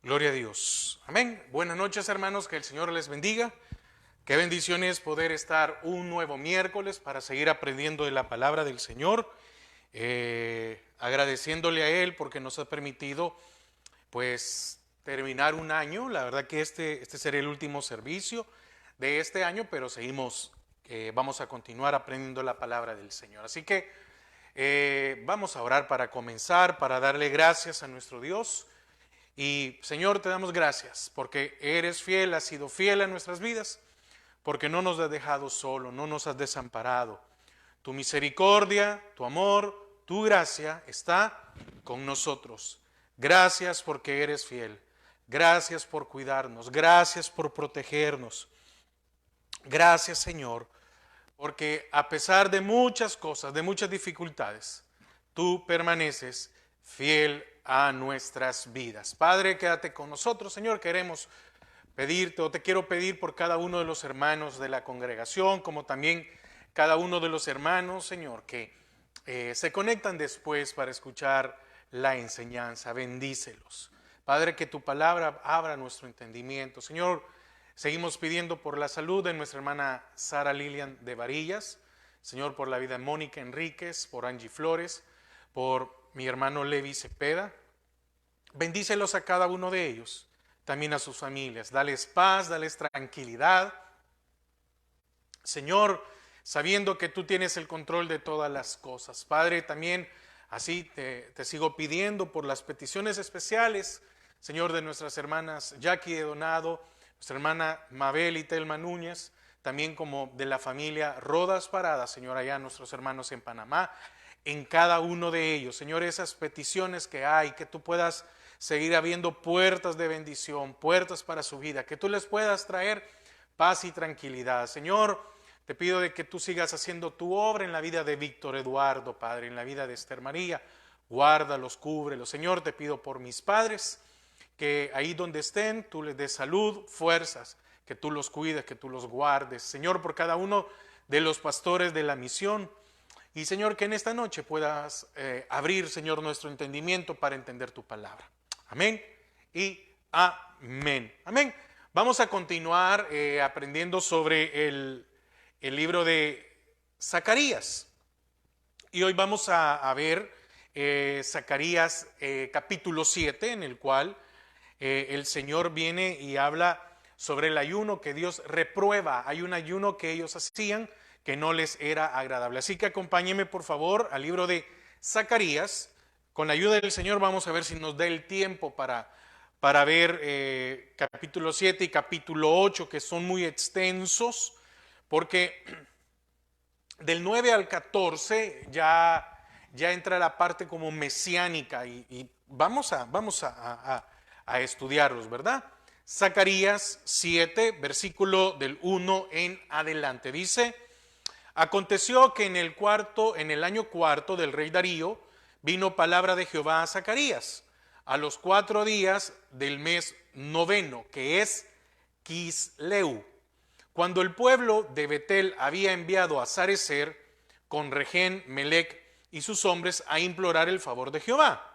Gloria a Dios. Amén. Buenas noches, hermanos. Que el Señor les bendiga. Qué bendición es poder estar un nuevo miércoles para seguir aprendiendo de la palabra del Señor. Agradeciéndole a Él porque nos ha permitido pues terminar un año. La verdad que este será el último servicio de este año, pero vamos a continuar aprendiendo la palabra del Señor. Así que vamos a orar para comenzar, para darle gracias a nuestro Dios. Y Señor, te damos gracias porque eres fiel, has sido fiel a nuestras vidas, porque no nos has dejado solo, no nos has desamparado. Tu misericordia, tu amor, tu gracia está con nosotros. Gracias porque eres fiel. Gracias por cuidarnos. Gracias por protegernos. Gracias, Señor, porque a pesar de muchas cosas, de muchas dificultades, tú permaneces fiel a nuestras vidas. Padre, quédate con nosotros, Señor. Queremos pedirte, o te quiero pedir por cada uno de los hermanos de la congregación, como también cada uno de los hermanos, Señor, que se conectan después para escuchar la enseñanza. Bendícelos. Padre, que tu palabra abra nuestro entendimiento. Señor, seguimos pidiendo por la salud de nuestra hermana Sara Lilian de Varillas. Señor, por la vida de Mónica Enríquez, por Angie Flores, por mi hermano Levi Cepeda. Bendícelos a cada uno de ellos, también a sus familias. Dales paz, dales tranquilidad. Señor, sabiendo que tú tienes el control de todas las cosas. Padre, también así te sigo pidiendo por las peticiones especiales, Señor, de nuestras hermanas Jackie de Donado, nuestra hermana Mabel y Telma Núñez, también como de la familia Rodas Paradas, Señor, allá nuestros hermanos en Panamá, en cada uno de ellos. Señor, esas peticiones que hay, que tú puedas seguir abriendo puertas de bendición, puertas para su vida, que tú les puedas traer paz y tranquilidad. Señor, te pido de que tú sigas haciendo tu obra en la vida de Víctor Eduardo, Padre, en la vida de Esther María. Guárdalos, cúbrelos. Señor, te pido por mis padres, que ahí donde estén, tú les des salud, fuerzas, que tú los cuides, que tú los guardes. Señor, por cada uno de los pastores de la misión. Y Señor, que en esta noche puedas abrir, Señor, nuestro entendimiento para entender tu palabra. Amén y amén. Amén. Vamos a continuar aprendiendo sobre el libro de Zacarías. Y hoy vamos a ver Zacarías capítulo 7, en el cual el Señor viene y habla sobre el ayuno que Dios reprueba. Hay un ayuno que ellos hacían que no les era agradable. Así que acompáñenme por favor al libro de Zacarías. Con la ayuda del Señor vamos a ver si nos da el tiempo para ver capítulo 7 y capítulo 8, que son muy extensos, porque del 9 al 14 ya entra la parte como mesiánica y vamos a estudiarlos, ¿verdad? Zacarías 7, versículo del 1 en adelante. Dice: aconteció que en el año cuarto del rey Darío, vino palabra de Jehová a Zacarías, a los 4 días del mes noveno, que es Quisleu, cuando el pueblo de Betel había enviado a Sarecer con Regén, Melec y sus hombres a implorar el favor de Jehová.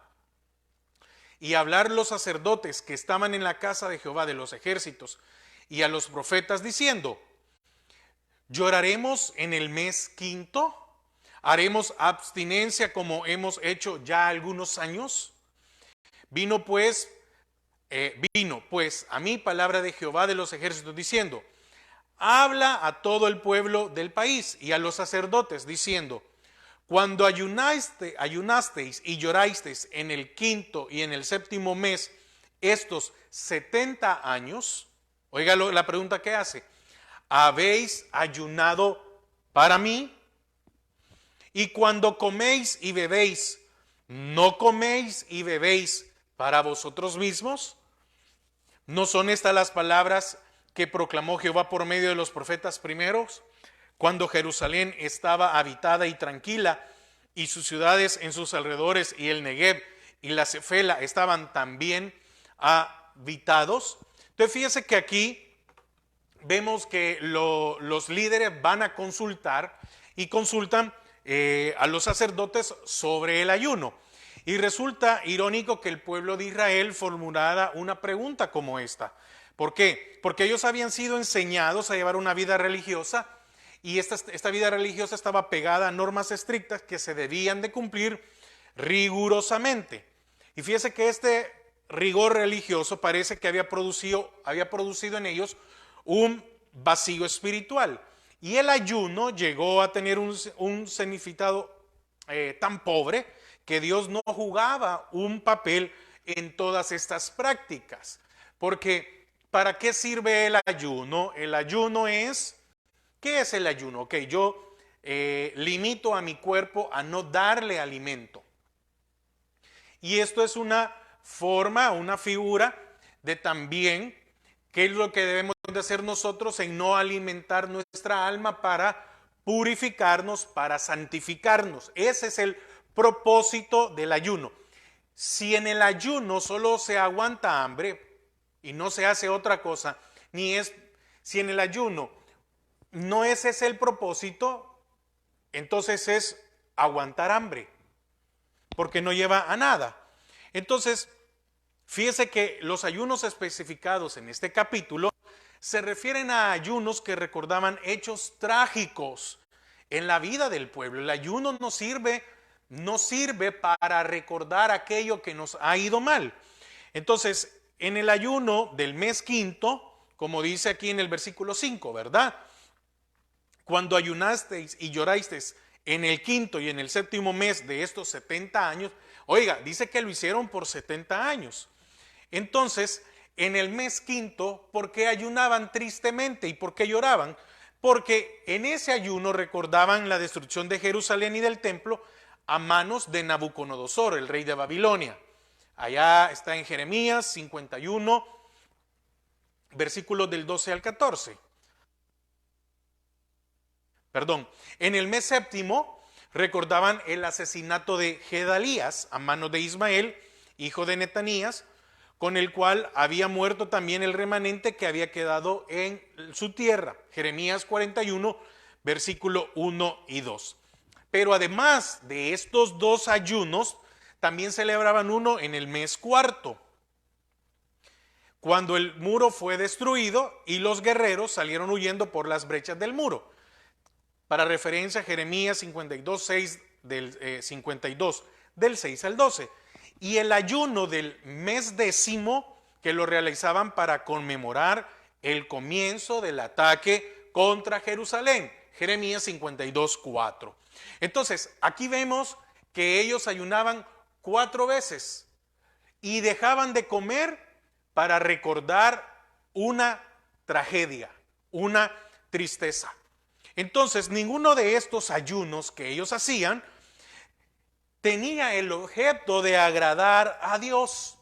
Y a hablar los sacerdotes que estaban en la casa de Jehová de los ejércitos y a los profetas diciendo: lloraremos en el mes quinto, haremos abstinencia como hemos hecho ya algunos años. Vino pues a mí palabra de Jehová de los ejércitos diciendo: habla a todo el pueblo del país y a los sacerdotes diciendo: cuando ayunasteis y llorasteis en el quinto y en el séptimo mes estos 70 años, oiga la pregunta que hace: ¿habéis ayunado para mí? Y cuando coméis y bebéis, ¿no coméis y bebéis para vosotros mismos? ¿No son estas las palabras que proclamó Jehová por medio de los profetas primeros, cuando Jerusalén estaba habitada y tranquila, y sus ciudades en sus alrededores, y el Negev y la Cefela estaban también habitados? Entonces fíjese que aquí vemos que los líderes van a consultar y consultan a los sacerdotes sobre el ayuno. Y resulta irónico que el pueblo de Israel formulara una pregunta como esta. ¿Por qué? Porque ellos habían sido enseñados a llevar una vida religiosa y esta vida religiosa estaba pegada a normas estrictas que se debían de cumplir rigurosamente. Y fíjese que este rigor religioso parece que había producido en ellos un vacío espiritual. Y el ayuno llegó a tener un significado tan pobre que Dios no jugaba un papel en todas estas prácticas. Porque, ¿para qué sirve el ayuno? El ayuno es, ¿qué es el ayuno? Ok, yo limito a mi cuerpo a no darle alimento. Y esto es una forma, una figura de también qué es lo que debemos de hacer nosotros en no alimentar nuestra alma para purificarnos, para santificarnos. Ese es el propósito del ayuno. Si en el ayuno solo se aguanta hambre y no se hace otra cosa, si en el ayuno no ese es el propósito, entonces es aguantar hambre, porque no lleva a nada. Entonces, fíjese que los ayunos especificados en este capítulo se refieren a ayunos que recordaban hechos trágicos en la vida del pueblo. El ayuno no sirve para recordar aquello que nos ha ido mal. Entonces, en el ayuno del mes quinto, como dice aquí en el versículo 5, ¿verdad? Cuando ayunasteis y llorasteis en el quinto y en el séptimo mes de estos 70 años, oiga, dice que lo hicieron por 70 años. Entonces, en el mes quinto, ¿por qué ayunaban tristemente y por qué lloraban? Porque en ese ayuno recordaban la destrucción de Jerusalén y del templo a manos de Nabucodonosor, el rey de Babilonia. Allá está en Jeremías 51, versículos del 12 al 14. Perdón, en el mes séptimo recordaban el asesinato de Gedalías a manos de Ismael, hijo de Netanías, con el cual había muerto también el remanente que había quedado en su tierra. Jeremías 41, versículo 1 y 2. Pero además de estos dos ayunos, también celebraban uno en el mes cuarto, cuando el muro fue destruido y los guerreros salieron huyendo por las brechas del muro. Para referencia, Jeremías 52, 6 del 52, del 6 al 12. Y el ayuno del mes décimo, que lo realizaban para conmemorar el comienzo del ataque contra Jerusalén. Jeremías 52, 4. Entonces, aquí vemos que ellos ayunaban 4 veces y dejaban de comer para recordar una tragedia, una tristeza. Entonces, ninguno de estos ayunos que ellos hacían tenía el objeto de agradar a Dios.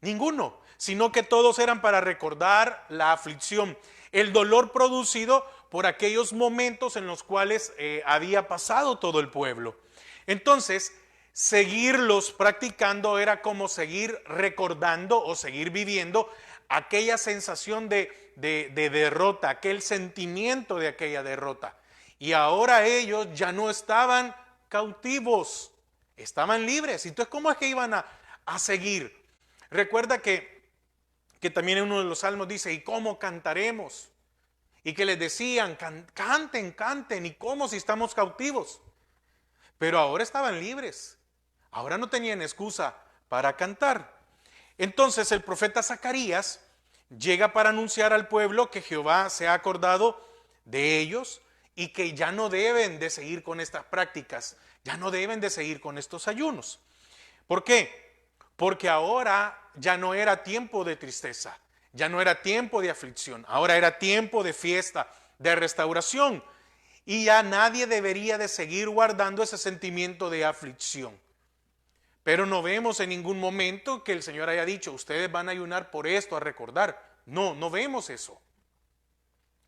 Ninguno, sino que todos eran para recordar la aflicción, el dolor producido por aquellos momentos en los cuales había pasado todo el pueblo. Entonces, seguirlos practicando era como seguir recordando o seguir viviendo aquella sensación de derrota, aquel sentimiento de aquella derrota. Y ahora ellos ya no estaban cautivos, estaban libres. Entonces, ¿cómo es que iban a seguir? Recuerda que también en uno de los salmos dice, ¿y cómo cantaremos? Y que les decían, canten, canten, ¿y cómo si estamos cautivos? Pero ahora estaban libres, ahora no tenían excusa para cantar. Entonces el profeta Zacarías llega para anunciar al pueblo que Jehová se ha acordado de ellos y que ya no deben de seguir con estas prácticas, ya no deben de seguir con estos ayunos. ¿Por qué? Porque ahora ya no era tiempo de tristeza, ya no era tiempo de aflicción, ahora era tiempo de fiesta, de restauración. Y ya nadie debería de seguir guardando ese sentimiento de aflicción. Pero no vemos en ningún momento que el Señor haya dicho, ustedes van a ayunar por esto, a recordar. No, no vemos eso.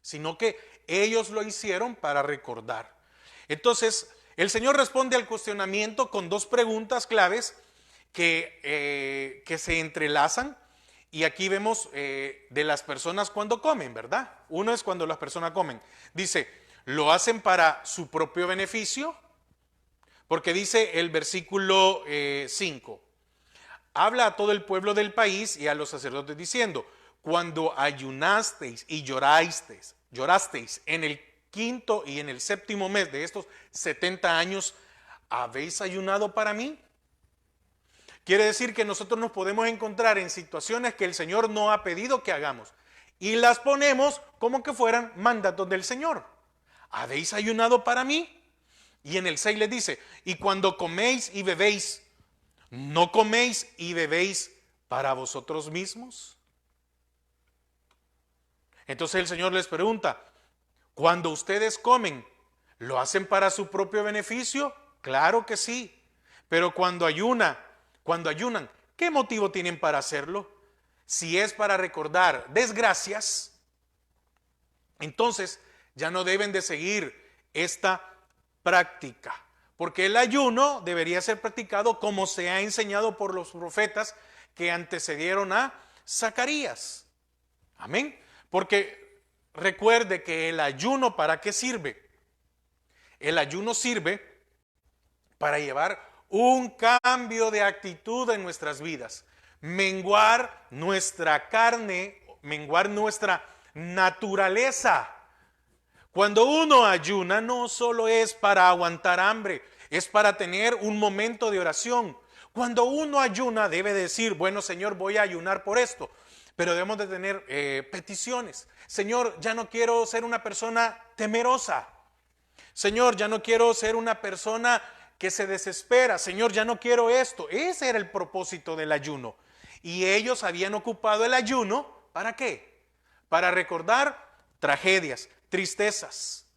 Sino que ellos lo hicieron para recordar. Entonces, el Señor responde al cuestionamiento con dos preguntas claves que se entrelazan. Y aquí vemos de las personas cuando comen, ¿verdad? Uno es cuando las personas comen. Dice, ¿lo hacen para su propio beneficio? Porque dice el versículo 5, habla a todo el pueblo del país y a los sacerdotes diciendo, cuando ayunasteis y llorasteis en el quinto y en el séptimo mes de estos 70 años, ¿habéis ayunado para mí? Quiere decir que nosotros nos podemos encontrar en situaciones que el Señor no ha pedido que hagamos y las ponemos como que fueran mandatos del Señor. ¿Habéis ayunado para mí? Y en el 6 les dice, y cuando coméis y bebéis, ¿no coméis y bebéis para vosotros mismos? Entonces el Señor les pregunta, cuando ustedes comen, ¿lo hacen para su propio beneficio? Claro que sí, pero cuando ayunan, ¿qué motivo tienen para hacerlo? Si es para recordar desgracias, entonces ya no deben de seguir esta práctica, porque el ayuno debería ser practicado como se ha enseñado por los profetas que antecedieron a Zacarías. Amén. Porque recuerde que el ayuno, ¿para qué sirve? El ayuno sirve para llevar un cambio de actitud en nuestras vidas, menguar nuestra carne, menguar nuestra naturaleza. Cuando uno ayuna no solo es para aguantar hambre, es para tener un momento de oración. Cuando uno ayuna debe decir, bueno Señor, voy a ayunar por esto, pero debemos de tener peticiones. Señor, ya no quiero ser una persona temerosa. Señor, ya no quiero ser una persona que se desespera. Señor, ya no quiero esto. Ese era el propósito del ayuno. Y ellos habían ocupado el ayuno, ¿para qué? Para recordar tragedias, tristezas.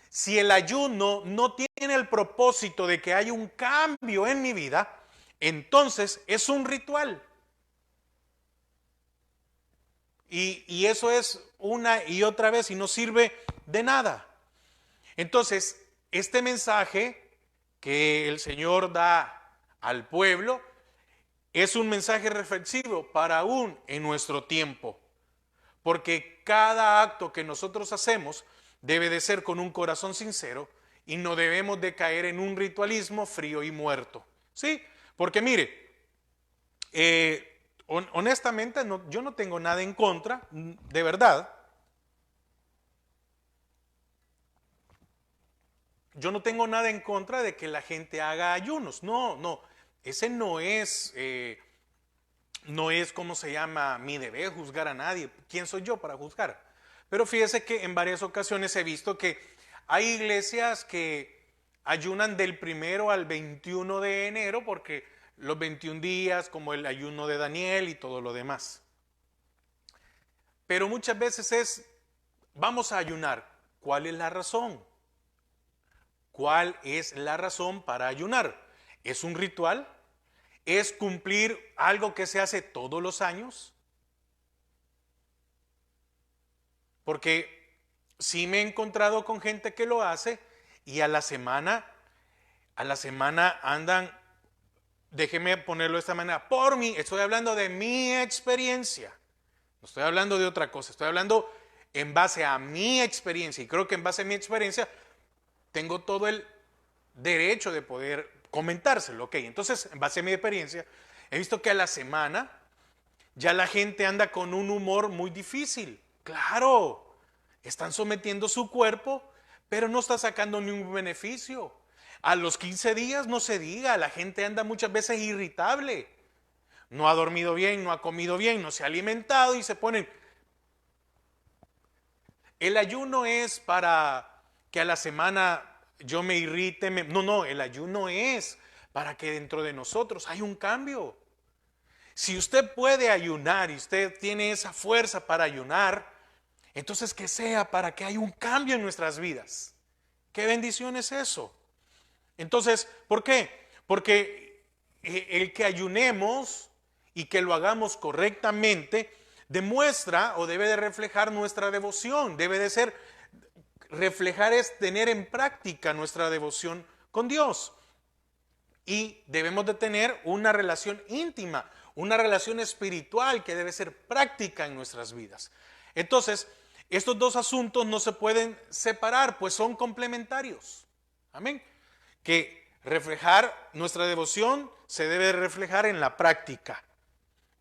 Si el ayuno no tiene el propósito de que haya un cambio en mi vida, entonces es un ritual. Y eso es una y otra vez y no sirve de nada. Entonces, este mensaje que el Señor da al pueblo es un mensaje reflexivo para aún en nuestro tiempo. Porque cada acto que nosotros hacemos debe de ser con un corazón sincero y no debemos de caer en un ritualismo frío y muerto. ¿Sí? Porque mire, honestamente yo no tengo nada en contra, de verdad. Yo no tengo nada en contra de que la gente haga ayunos. No, ese no es como se llama mi deber juzgar a nadie. ¿Quién soy yo para juzgar? Pero fíjese que en varias ocasiones he visto que hay iglesias que ayunan del 1 al 21 de enero porque los 21 días como el ayuno de Daniel y todo lo demás. Pero muchas veces vamos a ayunar. ¿Cuál es la razón? ¿Cuál es la razón para ayunar? ¿Es un ritual? ¿Es cumplir algo que se hace todos los años? Porque sí me he encontrado con gente que lo hace y a la semana andan, déjeme ponerlo de esta manera, por mí, estoy hablando de mi experiencia, no estoy hablando de otra cosa, estoy hablando en base a mi experiencia y creo que en base a mi experiencia tengo todo el derecho de poder comentárselo. Ok, entonces, en base a mi experiencia, he visto que a la semana ya la gente anda con un humor muy difícil. Claro, están sometiendo su cuerpo, pero no está sacando ningún beneficio. A los 15 días no se diga, la gente anda muchas veces irritable. No ha dormido bien, no ha comido bien, no se ha alimentado y se ponen... El ayuno es para que a la semana yo me irrite. No, el ayuno es para que dentro de nosotros haya un cambio. Si usted puede ayunar y usted tiene esa fuerza para ayunar, entonces que sea para que haya un cambio en nuestras vidas. ¿Qué bendición es eso? Entonces, ¿por qué? Porque el que ayunemos y que lo hagamos correctamente demuestra o debe de reflejar nuestra devoción, debe de ser, reflejar es tener en práctica nuestra devoción con Dios. Y debemos de tener una relación íntima, una relación espiritual que debe ser práctica en nuestras vidas. Entonces, estos dos asuntos no se pueden separar, pues son complementarios. Amén. Que nuestra devoción se debe reflejar en la práctica.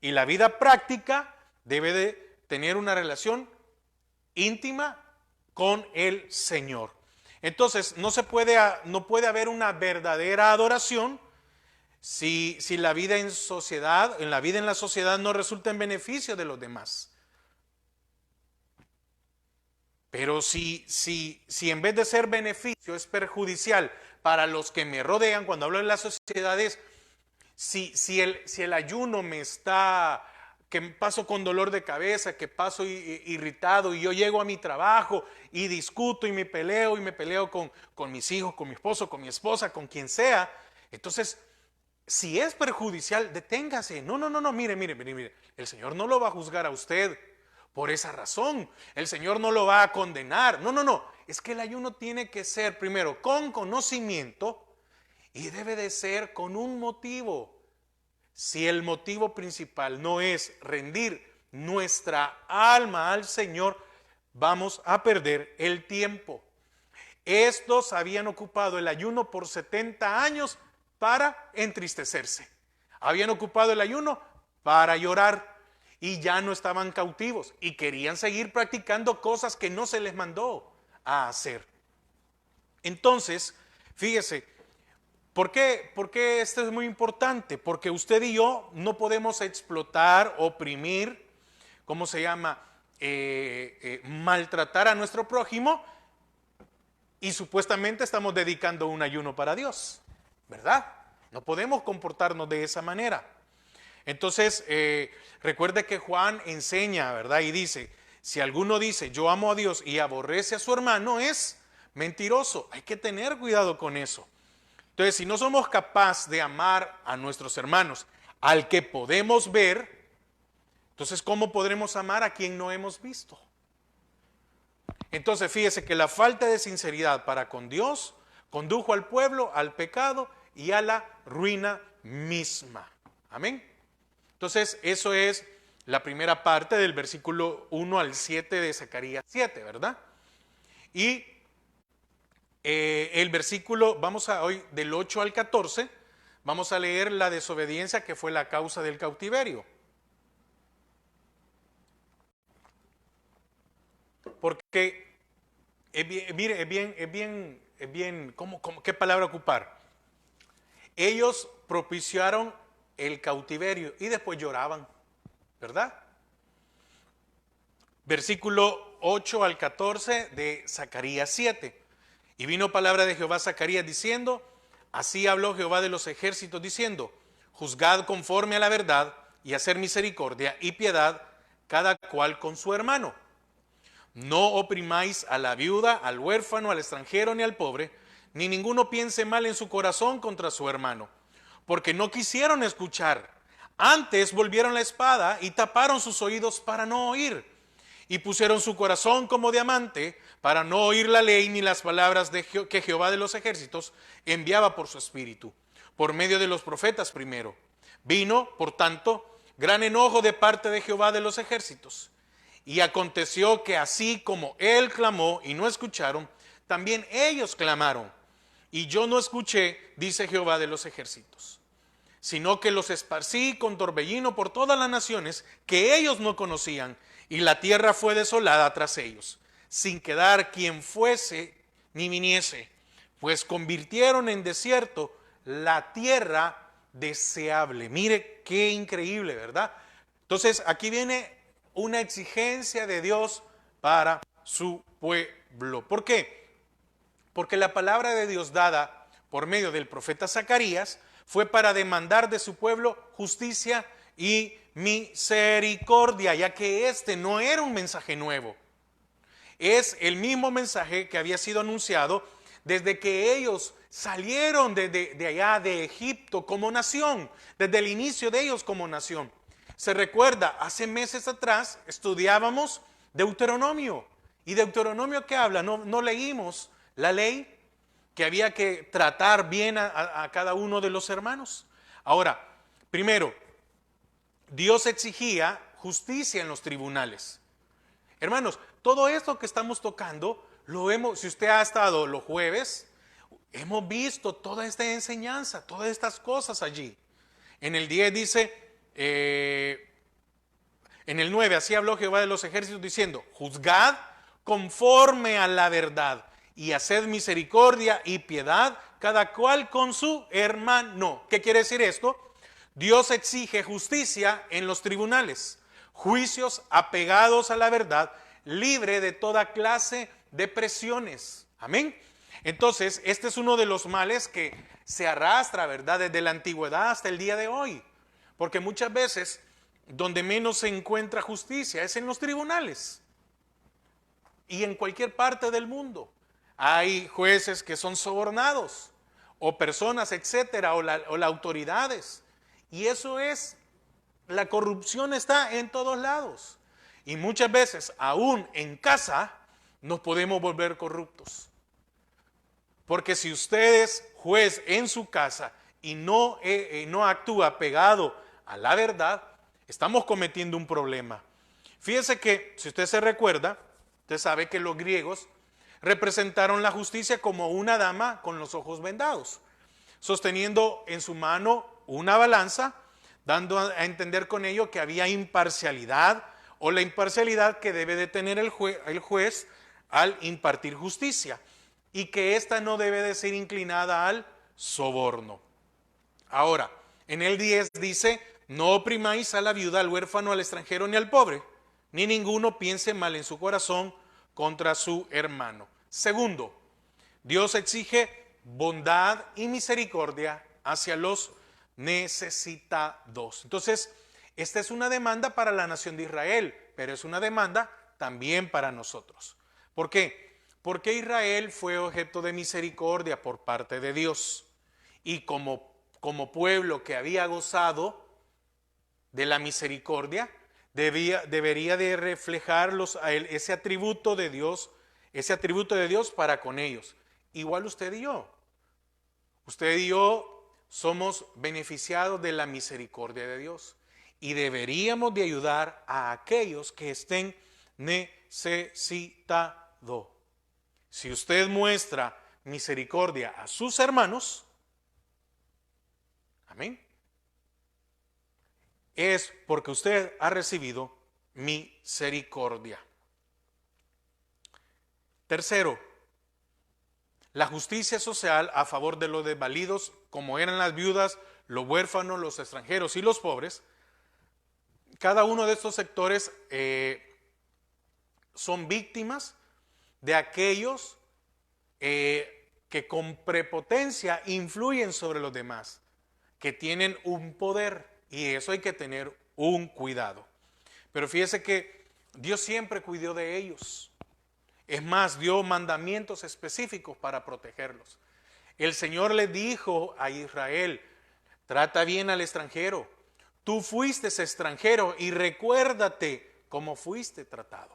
Y la vida práctica debe de tener una relación íntima con el Señor. Entonces, no puede haber una verdadera adoración si la vida en la sociedad no resulta en beneficio de los demás. Pero si en vez de ser beneficio es perjudicial para los que me rodean, cuando hablo de las sociedades, si el ayuno que paso con dolor de cabeza, que paso irritado y yo llego a mi trabajo y discuto y me peleo con mis hijos, con mi esposo, con mi esposa, con quien sea, entonces, si es perjudicial, deténgase. No, mire, el Señor no lo va a juzgar a usted por esa razón. El Señor no lo va a condenar. No, es que el ayuno tiene que ser primero con conocimiento y debe de ser con un motivo. Si el motivo principal no es rendir nuestra alma al Señor, vamos a perder el tiempo. Estos habían ocupado el ayuno por 70 años para entristecerse. Habían ocupado el ayuno para llorar y ya no estaban cautivos y querían seguir practicando cosas que no se les mandó a hacer. Entonces, fíjese, ¿por qué esto es muy importante? Porque usted y yo no podemos explotar, oprimir, maltratar a nuestro prójimo y supuestamente estamos dedicando un ayuno para Dios, ¿verdad? No podemos comportarnos de esa manera. Entonces, recuerde que Juan enseña, ¿verdad? Y dice, si alguno dice, yo amo a Dios y aborrece a su hermano, es mentiroso. Hay que tener cuidado con eso. Entonces, si no somos capaces de amar a nuestros hermanos, al que podemos ver, entonces, ¿cómo podremos amar a quien no hemos visto? Entonces, fíjese que la falta de sinceridad para con Dios condujo al pueblo al pecado y a la ruina misma. Amén. Entonces, eso es la primera parte del versículo 1 al 7 de Zacarías 7, ¿verdad? Y el versículo, hoy del 8 al 14, vamos a leer la desobediencia que fue la causa del cautiverio. Porque, mire, es bien, ¿qué palabra ocupar? Ellos propiciaron el cautiverio y después lloraban, ¿verdad? Versículo 8 al 14 de Zacarías 7. Y vino palabra de Jehová a Zacarías diciendo, así habló Jehová de los ejércitos diciendo, juzgad conforme a la verdad y hacer misericordia y piedad cada cual con su hermano. No oprimáis a la viuda, al huérfano, al extranjero ni al pobre, ni ninguno piense mal en su corazón contra su hermano, porque no quisieron escuchar. Antes volvieron la espada y taparon sus oídos para no oír, y pusieron su corazón como diamante para no oír la ley ni las palabras que Jehová de los ejércitos enviaba por su espíritu, por medio de los profetas primero. Vino, por tanto, gran enojo de parte de Jehová de los ejércitos. Y aconteció que así como él clamó y no escucharon, también ellos clamaron. Y yo no escuché, dice Jehová de los ejércitos, sino que los esparcí con torbellino por todas las naciones que ellos no conocían, y la tierra fue desolada tras ellos, sin quedar quien fuese ni viniese, pues convirtieron en desierto la tierra deseable. Mire qué increíble, ¿verdad? Entonces aquí viene una exigencia de Dios para su pueblo. ¿Por qué? Porque la palabra de Dios dada por medio del profeta Zacarías fue para demandar de su pueblo justicia y misericordia, ya que este no era un mensaje nuevo. Es el mismo mensaje que había sido anunciado desde que ellos salieron de allá de Egipto como nación, desde el inicio de ellos como nación. Se recuerda, hace meses atrás estudiábamos Deuteronomio. ¿Y Deuteronomio qué habla? No leímos la ley que había que tratar bien a cada uno de los hermanos. Ahora, primero, Dios exigía justicia en los tribunales. Hermanos, todo esto que estamos tocando, lo vemos, si usted ha estado los jueves, hemos visto toda esta enseñanza, todas estas cosas allí. En el 10 dice, en el 9, así habló Jehová de los ejércitos diciendo, juzgad conforme a la verdad y haced misericordia y piedad, cada cual con su hermano. ¿Qué quiere decir esto? Dios exige justicia en los tribunales, juicios apegados a la verdad, libre de toda clase de presiones. Amén. Entonces, este es uno de los males que se arrastra, ¿verdad?, desde la antigüedad hasta el día de hoy. Porque muchas veces, donde menos se encuentra justicia es en los tribunales. Y en cualquier parte del mundo. Hay jueces que son sobornados, o personas, etcétera, o las autoridades. Y eso es, la corrupción está en todos lados. Y muchas veces, aún en casa, nos podemos volver corruptos. Porque si usted es juez en su casa y no actúa pegado a la verdad, estamos cometiendo un problema. Fíjese que, si usted se recuerda, usted sabe que los griegos representaron la justicia como una dama con los ojos vendados, sosteniendo en su mano una balanza, dando a entender con ello que había imparcialidad, o la imparcialidad que debe de tener el juez al impartir justicia, y que ésta no debe de ser inclinada al soborno. Ahora, en el 10 dice, no oprimáis a la viuda, al huérfano, al extranjero ni al pobre, ni ninguno piense mal en su corazón contra su hermano. Segundo, Dios exige bondad y misericordia hacia los necesitados. Entonces, esta es una demanda para la nación de Israel, pero es una demanda también para nosotros. ¿Por qué? Porque Israel fue objeto de misericordia por parte de Dios. Y como pueblo que había gozado de la misericordia, debería de reflejar ese atributo de Dios para con ellos. Igual usted y yo. Usted y yo somos beneficiados de la misericordia de Dios. Y deberíamos de ayudar a aquellos que estén necesitados. Si usted muestra misericordia a sus hermanos, amén, es porque usted ha recibido misericordia. Tercero, la justicia social a favor de los desvalidos, como eran las viudas, los huérfanos, los extranjeros y los pobres. Cada uno de estos sectores son víctimas de aquellos que con prepotencia influyen sobre los demás, que tienen un poder, y eso hay que tener un cuidado. Pero fíjese que Dios siempre cuidó de ellos. Es más, dio mandamientos específicos para protegerlos. El Señor le dijo a Israel, trata bien al extranjero. Tú fuiste extranjero y recuérdate cómo fuiste tratado.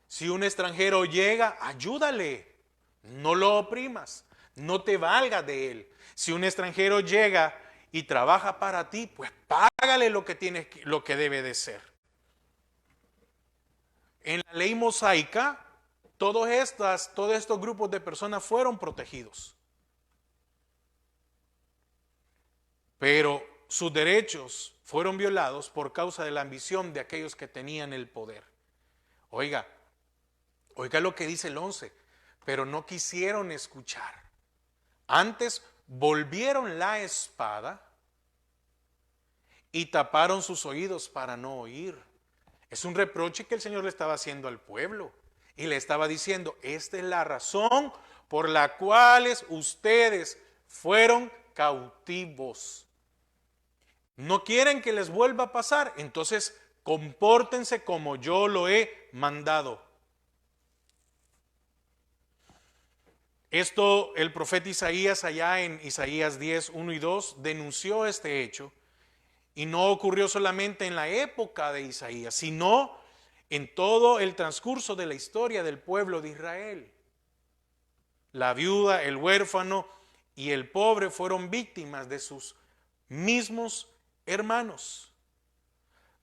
Si un extranjero llega, ayúdale, no lo oprimas, no te valgas de él. Si un extranjero llega y trabaja para ti, pues págale lo que debe de ser. En la ley mosaica, todos estos grupos de personas fueron protegidos. Pero sus derechos fueron violados por causa de la ambición de aquellos que tenían el poder. Oiga lo que dice el 11, pero no quisieron escuchar. Antes volvieron la espada y taparon sus oídos para no oír. Es un reproche que el Señor le estaba haciendo al pueblo. Y le estaba diciendo, esta es la razón por la cual ustedes fueron cautivos. ¿No quieren que les vuelva a pasar? Entonces, compórtense como yo lo he mandado. Esto, el profeta Isaías, allá en Isaías 10, 1 y 2, denunció este hecho. Y no ocurrió solamente en la época de Isaías, sino en todo el transcurso de la historia del pueblo de Israel. La viuda, el huérfano y el pobre fueron víctimas de sus mismos hermanos.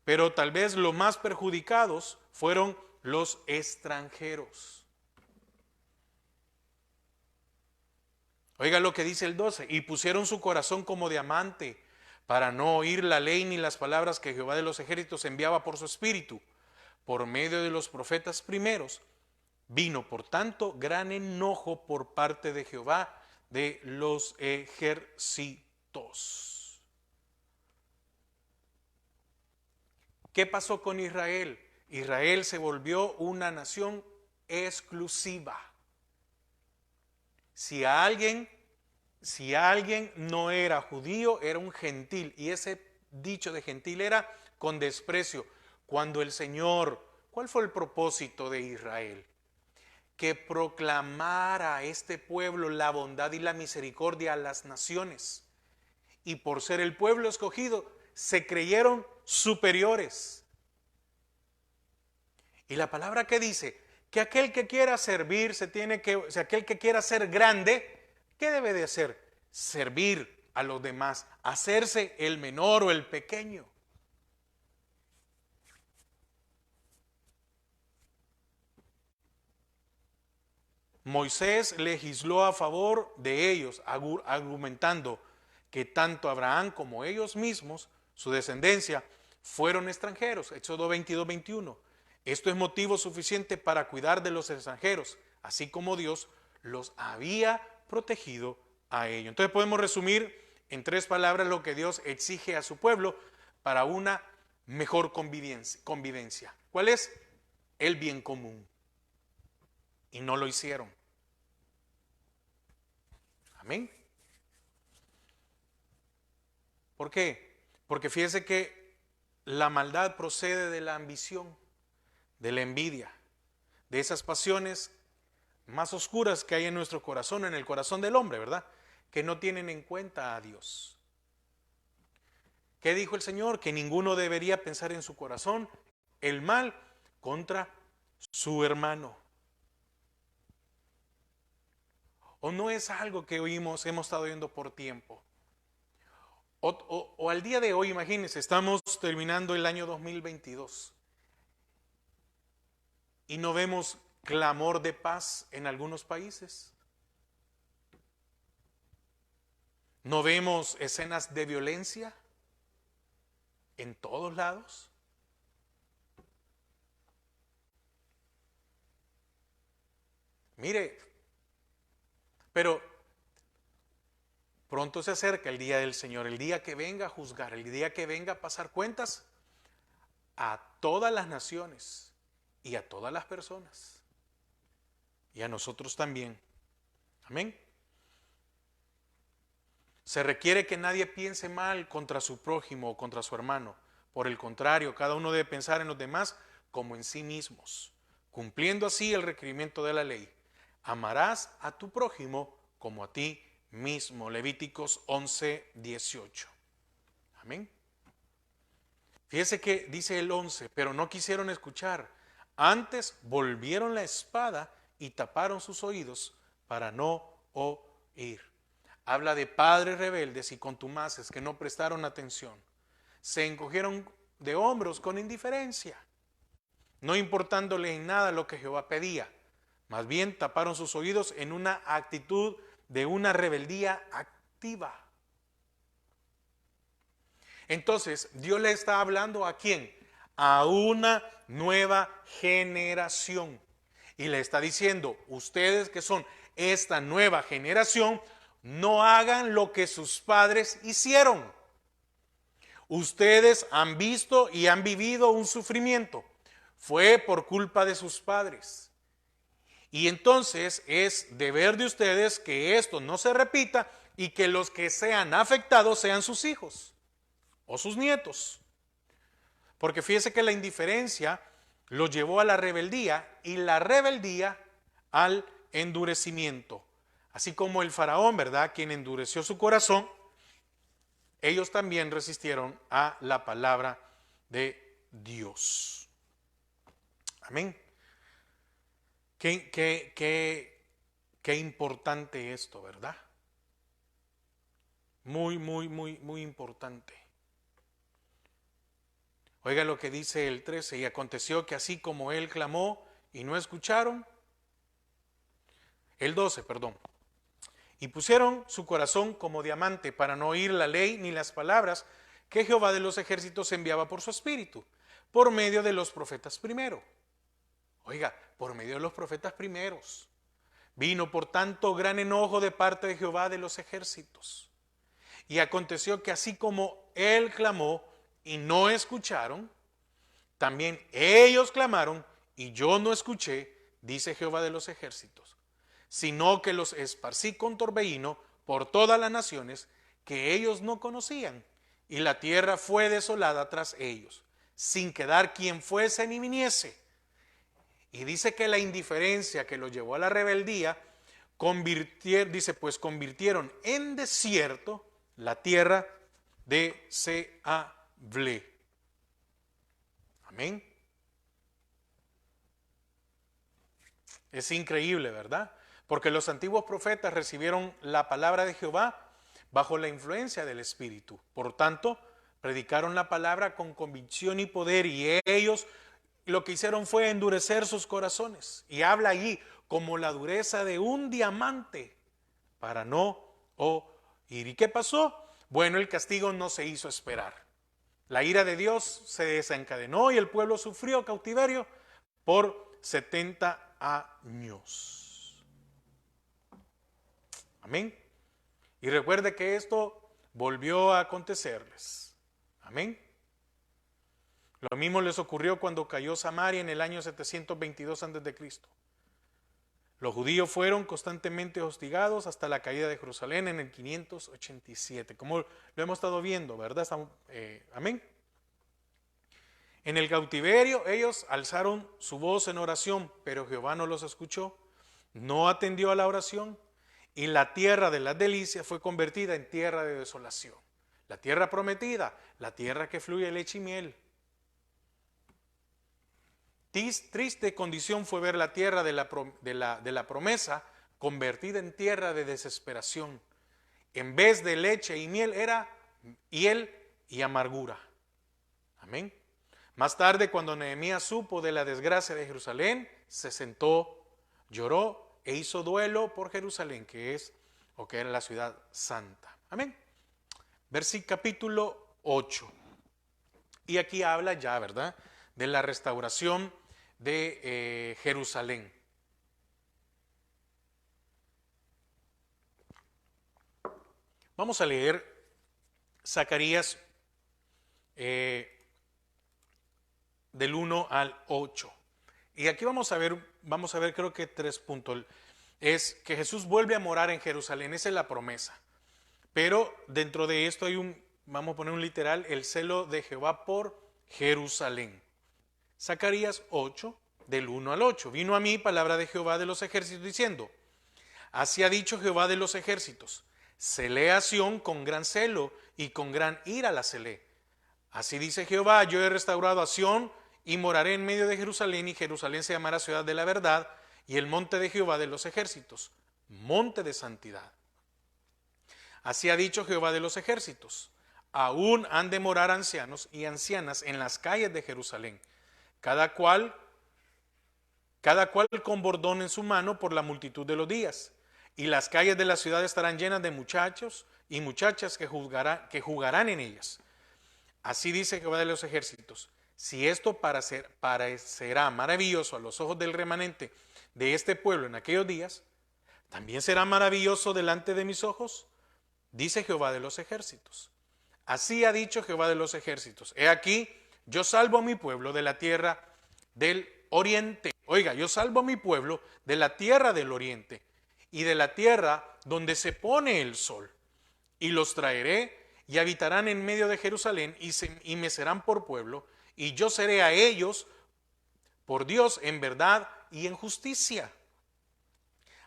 Pero tal vez los más perjudicados fueron los extranjeros. Oiga lo que dice el 12, y pusieron su corazón como diamante para no oír la ley ni las palabras que Jehová de los ejércitos enviaba por su espíritu, por medio de los profetas primeros. Vino, por tanto, gran enojo por parte de Jehová de los ejércitos. ¿Qué pasó con Israel? Israel se volvió una nación exclusiva. Si alguien no era judío, era un gentil. Y ese dicho de gentil era con desprecio. Cuando el Señor, ¿cuál fue el propósito de Israel? Que proclamara a este pueblo la bondad y la misericordia a las naciones. Y por ser el pueblo escogido, se creyeron superiores. Y la palabra que dice que aquel que quiera servir aquel que quiera ser grande, ¿qué debe de hacer? Servir a los demás, hacerse el menor o el pequeño. Moisés legisló a favor de ellos, argumentando que tanto Abraham como ellos mismos, su descendencia, fueron extranjeros. Éxodo 22-21. Esto es motivo suficiente para cuidar de los extranjeros, así como Dios los había protegido a ellos. Entonces podemos resumir en 3 palabras lo que Dios exige a su pueblo para una mejor convivencia. ¿Cuál es? El bien común. Y no lo hicieron. Amén. ¿Por qué? Porque fíjese que la maldad procede de la ambición, de la envidia, de esas pasiones más oscuras que hay en nuestro corazón, en el corazón del hombre, ¿verdad? Que no tienen en cuenta a Dios. ¿Qué dijo el Señor? Que ninguno debería pensar en su corazón el mal contra su hermano. ¿O no es algo que hemos estado oyendo por tiempo? O al día de hoy, imagínense, estamos terminando el año 2022 y no vemos clamor de paz en algunos países. No vemos escenas de violencia en todos lados. Mire, pero pronto se acerca el día del Señor, el día que venga a juzgar, el día que venga a pasar cuentas a todas las naciones y a todas las personas. Y a nosotros también. Amén. Se requiere que nadie piense mal contra su prójimo o contra su hermano. Por el contrario, cada uno debe pensar en los demás como en sí mismos, cumpliendo así el requerimiento de la ley. Amarás a tu prójimo como a ti mismo. Levíticos 11:18. Amén. Fíjese que dice el 11, pero no quisieron escuchar. Antes volvieron la espada y taparon sus oídos para no oír. Habla de padres rebeldes y contumaces que no prestaron atención. Se encogieron de hombros con indiferencia, no importándole en nada lo que Jehová pedía. Más bien taparon sus oídos en una actitud de una rebeldía activa. Entonces, Dios le está hablando ¿a quién? A una nueva generación. Y le está diciendo, ustedes que son esta nueva generación, no hagan lo que sus padres hicieron. Ustedes han visto y han vivido un sufrimiento. Fue por culpa de sus padres. Y entonces es deber de ustedes que esto no se repita y que los que sean afectados sean sus hijos o sus nietos. Porque fíjese que la indiferencia los llevó a la rebeldía y la rebeldía al endurecimiento. Así como el faraón, ¿verdad? Quien endureció su corazón, ellos también resistieron a la palabra de Dios. Amén. Qué importante esto, ¿verdad? Muy, muy, muy, muy importante. Oiga lo que dice el 13, y aconteció que así como él clamó y no escucharon, el 12, perdón. y pusieron su corazón como diamante para no oír la ley ni las palabras que Jehová de los ejércitos enviaba por su espíritu, por medio de los profetas primero. Oiga, por medio de los profetas primeros. Vino por tanto gran enojo de parte de Jehová de los ejércitos. Y aconteció que así como él clamó y no escucharon, también ellos clamaron y yo no escuché, dice Jehová de los ejércitos, sino que los esparcí con torbellino por todas las naciones que ellos no conocían, y la tierra fue desolada tras ellos, sin quedar quien fuese ni viniese. Y dice que la indiferencia que los llevó a la rebeldía, convirtieron en desierto la tierra de Seable. Amén. Es increíble, ¿verdad? Porque los antiguos profetas recibieron la palabra de Jehová bajo la influencia del Espíritu. Por tanto, predicaron la palabra con convicción y poder, y ellos lo que hicieron fue endurecer sus corazones. Y habla allí como la dureza de un diamante para no oír. ¿Y qué pasó? Bueno, el castigo no se hizo esperar. La ira de Dios se desencadenó y el pueblo sufrió cautiverio por 70 años. Amén. Y recuerde que esto volvió a acontecerles. Amén. Lo mismo les ocurrió cuando cayó Samaria en el año 722 a.C. Los judíos fueron constantemente hostigados hasta la caída de Jerusalén en el 587, como lo hemos estado viendo, ¿verdad? Amén. En el cautiverio ellos alzaron su voz en oración, pero Jehová no los escuchó, no atendió a la oración, y la tierra de las delicias fue convertida en tierra de desolación. La tierra prometida, la tierra que fluye leche y miel. Triste condición fue ver la tierra de la promesa convertida en tierra de desesperación. En vez de leche y miel era hiel y amargura. Amén. Más tarde, cuando Nehemías supo de la desgracia de Jerusalén, se sentó, lloró e hizo duelo por Jerusalén, que era la ciudad santa. Amén. Versículo capítulo 8. Y aquí habla ya, ¿verdad?, de la restauración de Jerusalén. Vamos a leer Zacarías del 1 al 8. Y aquí vamos a ver creo que 3 puntos. Es que Jesús vuelve a morar en Jerusalén, esa es la promesa. Pero dentro de esto hay vamos a poner un literal, el celo de Jehová por Jerusalén. Zacarías 8, del 1 al 8. Vino a mí palabra de Jehová de los ejércitos diciendo, así ha dicho Jehová de los ejércitos, celé a Sión con gran celo y con gran ira la celé. Así dice Jehová, yo he restaurado a Sión y moraré en medio de Jerusalén, y Jerusalén se llamará ciudad de la verdad, y el monte de Jehová de los ejércitos, monte de santidad. Así ha dicho Jehová de los ejércitos, aún han de morar ancianos y ancianas en las calles de Jerusalén, cada cual con bordón en su mano por la multitud de los días. Y las calles de la ciudad estarán llenas de muchachos y muchachas que jugarán en ellas. Así dice Jehová de los ejércitos, si esto parecerá maravilloso a los ojos del remanente de este pueblo en aquellos días, ¿también será maravilloso delante de mis ojos? Dice Jehová de los ejércitos. Así ha dicho Jehová de los ejércitos, he aquí, yo salvo a mi pueblo de la tierra del oriente. Oiga, yo salvo a mi pueblo de la tierra del oriente y de la tierra donde se pone el sol. Y los traeré y habitarán en medio de Jerusalén y me serán por pueblo, y yo seré a ellos por Dios en verdad y en justicia.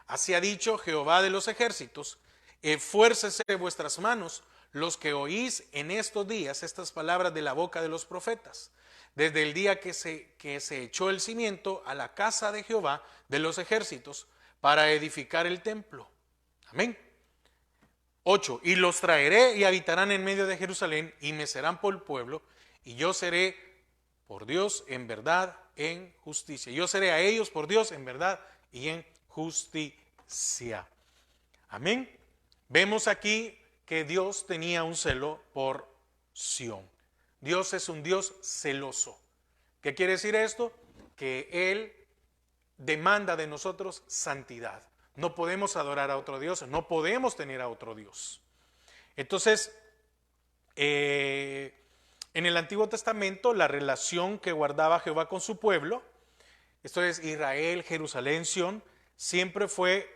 Así ha dicho Jehová de los ejércitos, esfuércese vuestras manos, los que oís en estos días estas palabras de la boca de los profetas, desde el día que se echó el cimiento a la casa de Jehová de los ejércitos para edificar el templo. Amén. 8. Y los traeré y habitarán en medio de Jerusalén y me serán por pueblo, y yo seré por Dios en verdad, en justicia. Yo seré a ellos por Dios en verdad y en justicia. Amén. Vemos aquí que Dios tenía un celo por Sión. Dios es un Dios celoso. ¿Qué quiere decir esto? Que Él demanda de nosotros santidad. No podemos adorar a otro Dios, no podemos tener a otro Dios. Entonces, en el Antiguo Testamento, la relación que guardaba Jehová con su pueblo, esto es Israel, Jerusalén, Sión, siempre fue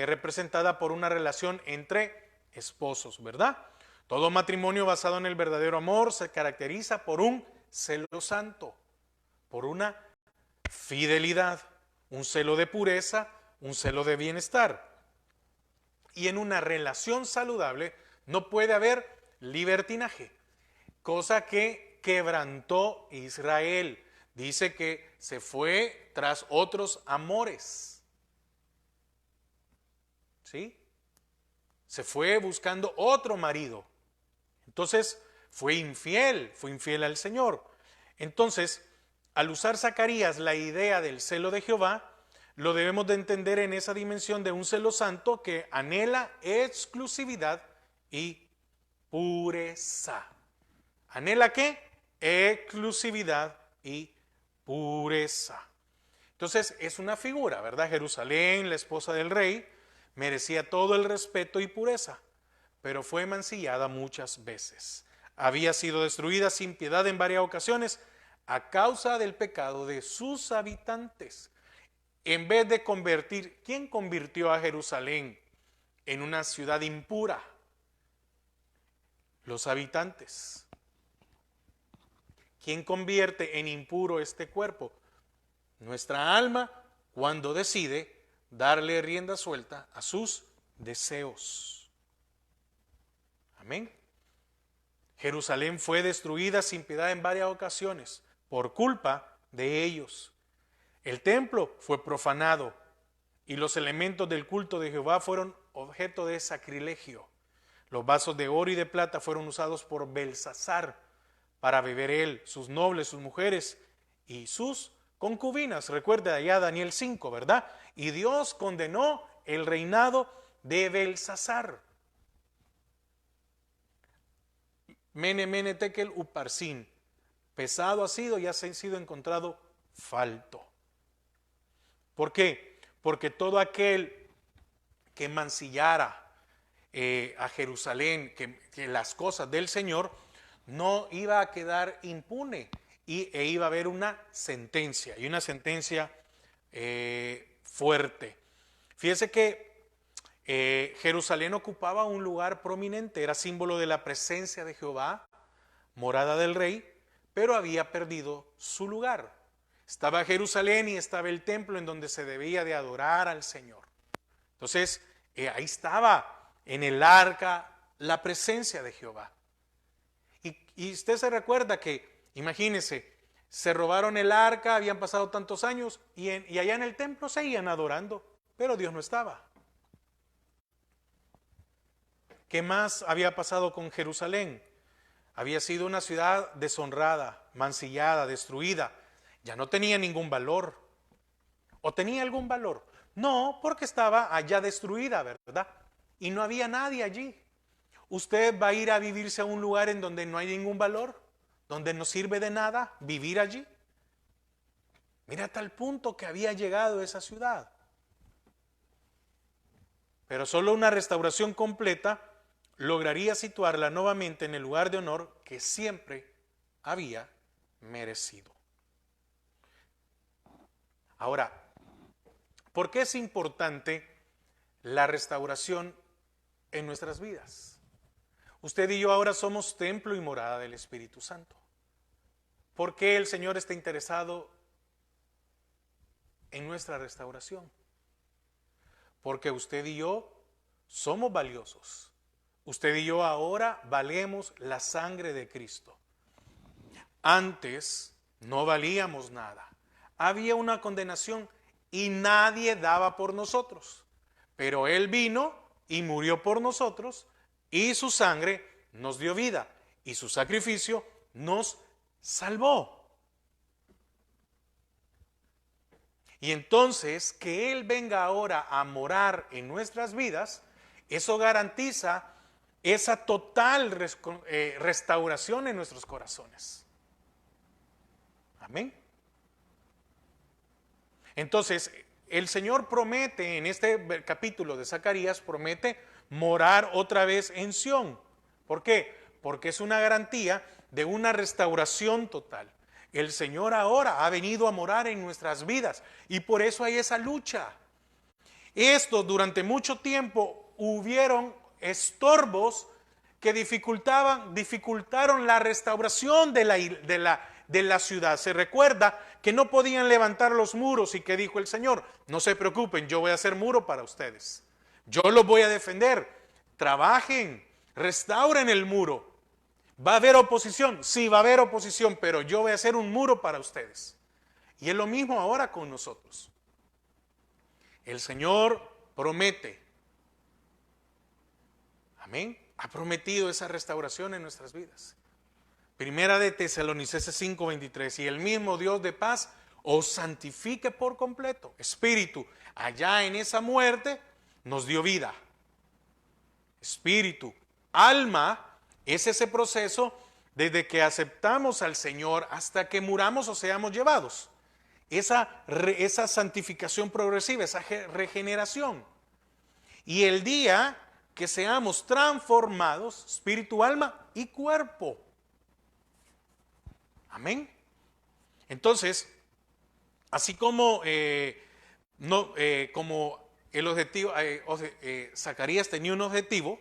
representada por una relación entre esposos, ¿verdad? Todo matrimonio basado en el verdadero amor se caracteriza por un celo santo, por una fidelidad, un celo de pureza, un celo de bienestar. Y en una relación saludable no puede haber libertinaje, cosa que quebrantó Israel. Dice que se fue tras otros amores. ¿Sí? Se fue buscando otro marido. Entonces fue infiel al Señor. Entonces, al usar Zacarías la idea del celo de Jehová, lo debemos de entender en esa dimensión de un celo santo que anhela exclusividad y pureza. ¿Anhela qué? Exclusividad y pureza. Entonces es una figura, ¿verdad? Jerusalén, la esposa del rey, merecía todo el respeto y pureza, pero fue mancillada muchas veces. Había sido destruida sin piedad en varias ocasiones a causa del pecado de sus habitantes. En vez de convertir, ¿quién convirtió a Jerusalén en una ciudad impura? Los habitantes. ¿Quién convierte en impuro este cuerpo? Nuestra alma, cuando decide darle rienda suelta a sus deseos. Amén. Jerusalén fue destruida sin piedad en varias ocasiones por culpa de ellos. El templo fue profanado y los elementos del culto de Jehová fueron objeto de sacrilegio. Los vasos de oro y de plata fueron usados por Belsasar para beber él, sus nobles, sus mujeres y sus concubinas. Recuerda allá Daniel 5, ¿verdad? Y Dios condenó el reinado de Belsasar. Mene, mene, tekel, uparsin. Pesado ha sido y ha sido encontrado falto. ¿Por qué? Porque todo aquel que mancillara a Jerusalén, que las cosas del Señor, no iba a quedar impune e iba a haber una sentencia, y una sentencia fuerte. Fíjese que Jerusalén ocupaba un lugar prominente, era símbolo de la presencia de Jehová, morada del rey, pero había perdido su lugar. Estaba Jerusalén y estaba el templo en donde se debía de adorar al Señor. Entonces, ahí estaba en el arca la presencia de Jehová. Y usted se recuerda que, imagínese, se robaron el arca, habían pasado tantos años y allá en el templo seguían adorando, pero Dios no estaba. ¿Qué más había pasado con Jerusalén? Había sido una ciudad deshonrada, mancillada, destruida. Ya no tenía ningún valor. ¿O tenía algún valor? No, porque estaba allá destruida, ¿verdad? Y no había nadie allí. ¿Usted va a ir a vivirse a un lugar en donde no hay ningún valor? ¿Donde no sirve de nada vivir allí? Mira a tal punto que había llegado esa ciudad. Pero solo una restauración completa lograría situarla nuevamente en el lugar de honor que siempre había merecido. Ahora, ¿por qué es importante la restauración en nuestras vidas? Usted y yo ahora somos templo y morada del Espíritu Santo. ¿Por qué el Señor está interesado en nuestra restauración? Porque usted y yo somos valiosos. Usted y yo ahora valemos la sangre de Cristo. Antes no valíamos nada. Había una condenación y nadie daba por nosotros. Pero Él vino y murió por nosotros y su sangre nos dio vida y su sacrificio nos salvó. Y entonces que Él venga ahora a morar en nuestras vidas Eso garantiza esa total restauración en nuestros corazones. Amén. Entonces, el Señor promete en este capítulo de Zacarías, promete morar otra vez en Sión. ¿Por qué? Porque es una garantía de una restauración total. El Señor ahora ha venido a morar en nuestras vidas y por eso hay esa lucha. Esto durante mucho tiempo hubieron estorbos que dificultaron la restauración de la ciudad. Se recuerda que no podían levantar los muros y que dijo el Señor: no se preocupen, yo voy a hacer muro para ustedes. Yo los voy a defender. Trabajen, restauren el muro. ¿Va a haber oposición? Sí, va a haber oposición, pero yo voy a hacer un muro para ustedes. Y es lo mismo ahora con nosotros. El Señor promete. Amén. Ha prometido esa restauración en nuestras vidas. Primera de Tesalonicenses 5:23. Y el mismo Dios de paz os santifique por completo. Espíritu, allá en esa muerte nos dio vida. Espíritu, alma, es ese proceso desde que aceptamos al Señor hasta que muramos o seamos llevados. Esa santificación progresiva, esa regeneración. Y el día que seamos transformados, espíritu, alma y cuerpo. Amén. Entonces, así como, como el objetivo, Zacarías tenía un objetivo,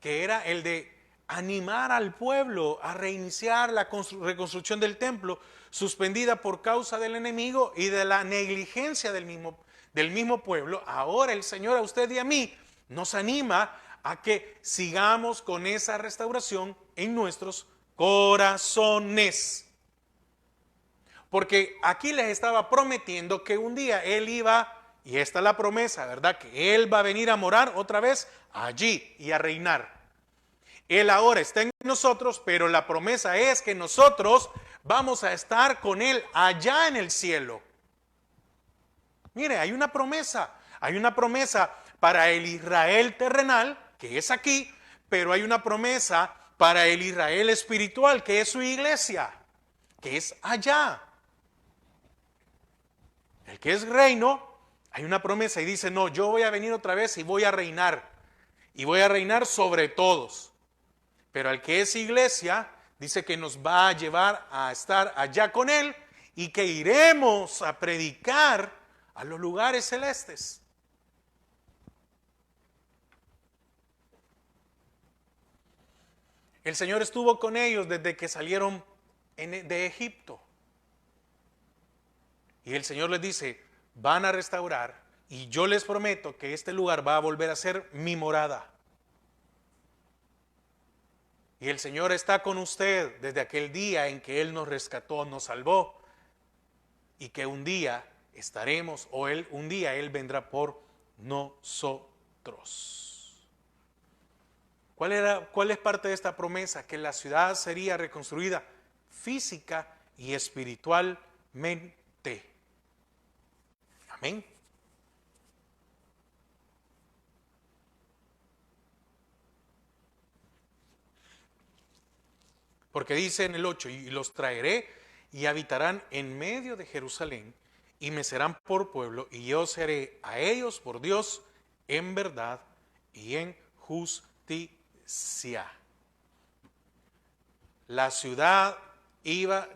que era el de animar al pueblo a reiniciar la reconstrucción del templo, suspendida por causa del enemigo y de la negligencia del mismo pueblo. Ahora el Señor a usted y a mí nos anima a que sigamos con esa restauración en nuestros corazones. Porque aquí les estaba prometiendo que un día Él iba, y esta es la promesa, ¿verdad? Que Él va a venir a morar otra vez allí y a reinar. Él ahora está en nosotros, pero la promesa es que nosotros vamos a estar con Él allá en el cielo. Mire, hay una promesa para el Israel terrenal, que es aquí, pero hay una promesa para el Israel espiritual, que es su iglesia, que es allá. El que es reino, hay una promesa y dice: no, yo voy a venir otra vez y voy a reinar sobre todos. Pero al que es iglesia, dice que nos va a llevar a estar allá con Él y que iremos a predicar a los lugares celestes. El Señor estuvo con ellos desde que salieron de Egipto. Y el Señor les dice: van a restaurar y yo les prometo que este lugar va a volver a ser mi morada. Y el Señor está con usted desde aquel día en que Él nos rescató, nos salvó. Y que un día estaremos, o un día Él vendrá por nosotros. ¿Cuál es parte de esta promesa? Que la ciudad sería reconstruida física y espiritualmente. Amén. Porque dice en el 8: y los traeré y habitarán en medio de Jerusalén y me serán por pueblo y yo seré a ellos por Dios en verdad y en justicia. La ciudad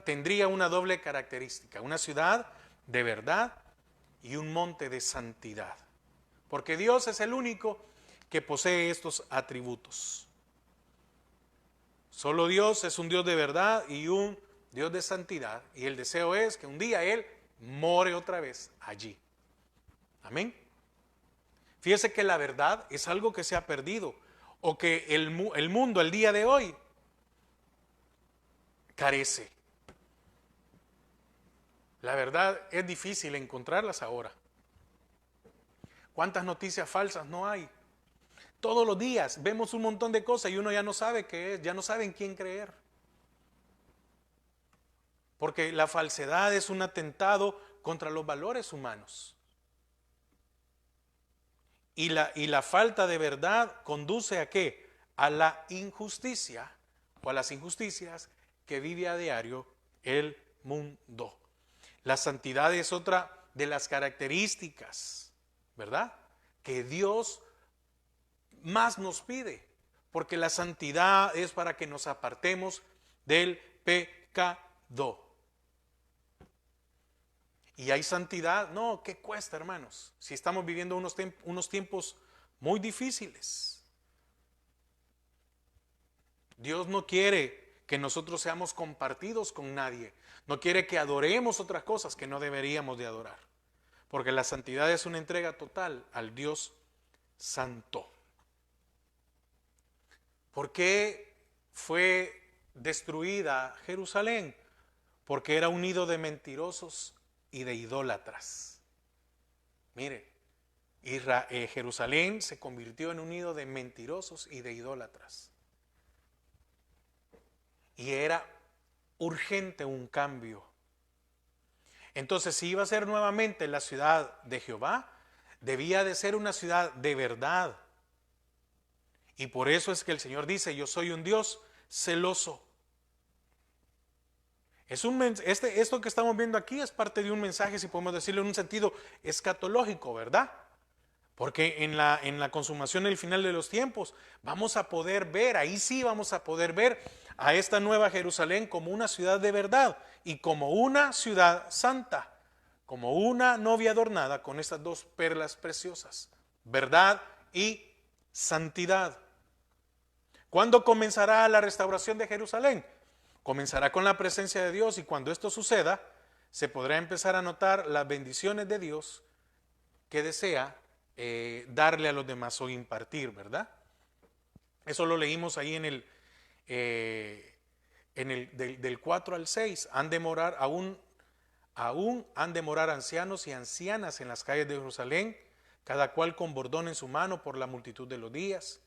tendría una doble característica: una ciudad de verdad y un monte de santidad. Porque Dios es el único que posee estos atributos. Solo Dios es un Dios de verdad y un Dios de santidad. Y el deseo es que un día Él more otra vez allí. Amén. Fíjese que la verdad es algo que se ha perdido, o que el mundo el día de hoy carece. La verdad es difícil encontrarlas ahora. ¿Cuántas noticias falsas no hay? Todos los días vemos un montón de cosas y uno ya no sabe qué es, ya no sabe en quién creer. Porque la falsedad es un atentado contra los valores humanos. y la falta de verdad conduce ¿a qué? A la injusticia o a las injusticias que vive a diario el mundo. La santidad es otra de las características, ¿verdad?, que Dios más nos pide, porque la santidad es para que nos apartemos del pecado. Y hay santidad, no, ¿qué cuesta, hermanos? Si estamos viviendo unos tiempos muy difíciles. Dios no quiere que nosotros seamos compartidos con nadie. No quiere que adoremos otras cosas que no deberíamos de adorar. Porque la santidad es una entrega total al Dios santo. ¿Por qué fue destruida Jerusalén? Porque era un nido de mentirosos y de idólatras. Mire, Jerusalén se convirtió en un nido de mentirosos y de idólatras. Y era urgente un cambio. Entonces, si iba a ser nuevamente la ciudad de Jehová, debía de ser una ciudad de verdad. Y por eso es que el Señor dice, yo soy un Dios celoso. Esto que estamos viendo aquí es parte de un mensaje, si podemos decirlo en un sentido escatológico, ¿verdad? Porque en la consumación del final de los tiempos vamos a poder ver, ahí sí vamos a poder ver a esta nueva Jerusalén como una ciudad de verdad y como una ciudad santa, como una novia adornada con estas dos perlas preciosas, verdad y santidad. ¿Cuándo comenzará la restauración de Jerusalén? Comenzará con la presencia de Dios, y cuando esto suceda, se podrá empezar a notar las bendiciones de Dios que desea darle a los demás o impartir, ¿verdad? Eso lo leímos ahí en del 4 al 6. Aún han de morar ancianos y ancianas en las calles de Jerusalén, cada cual con bordón en su mano por la multitud de los días.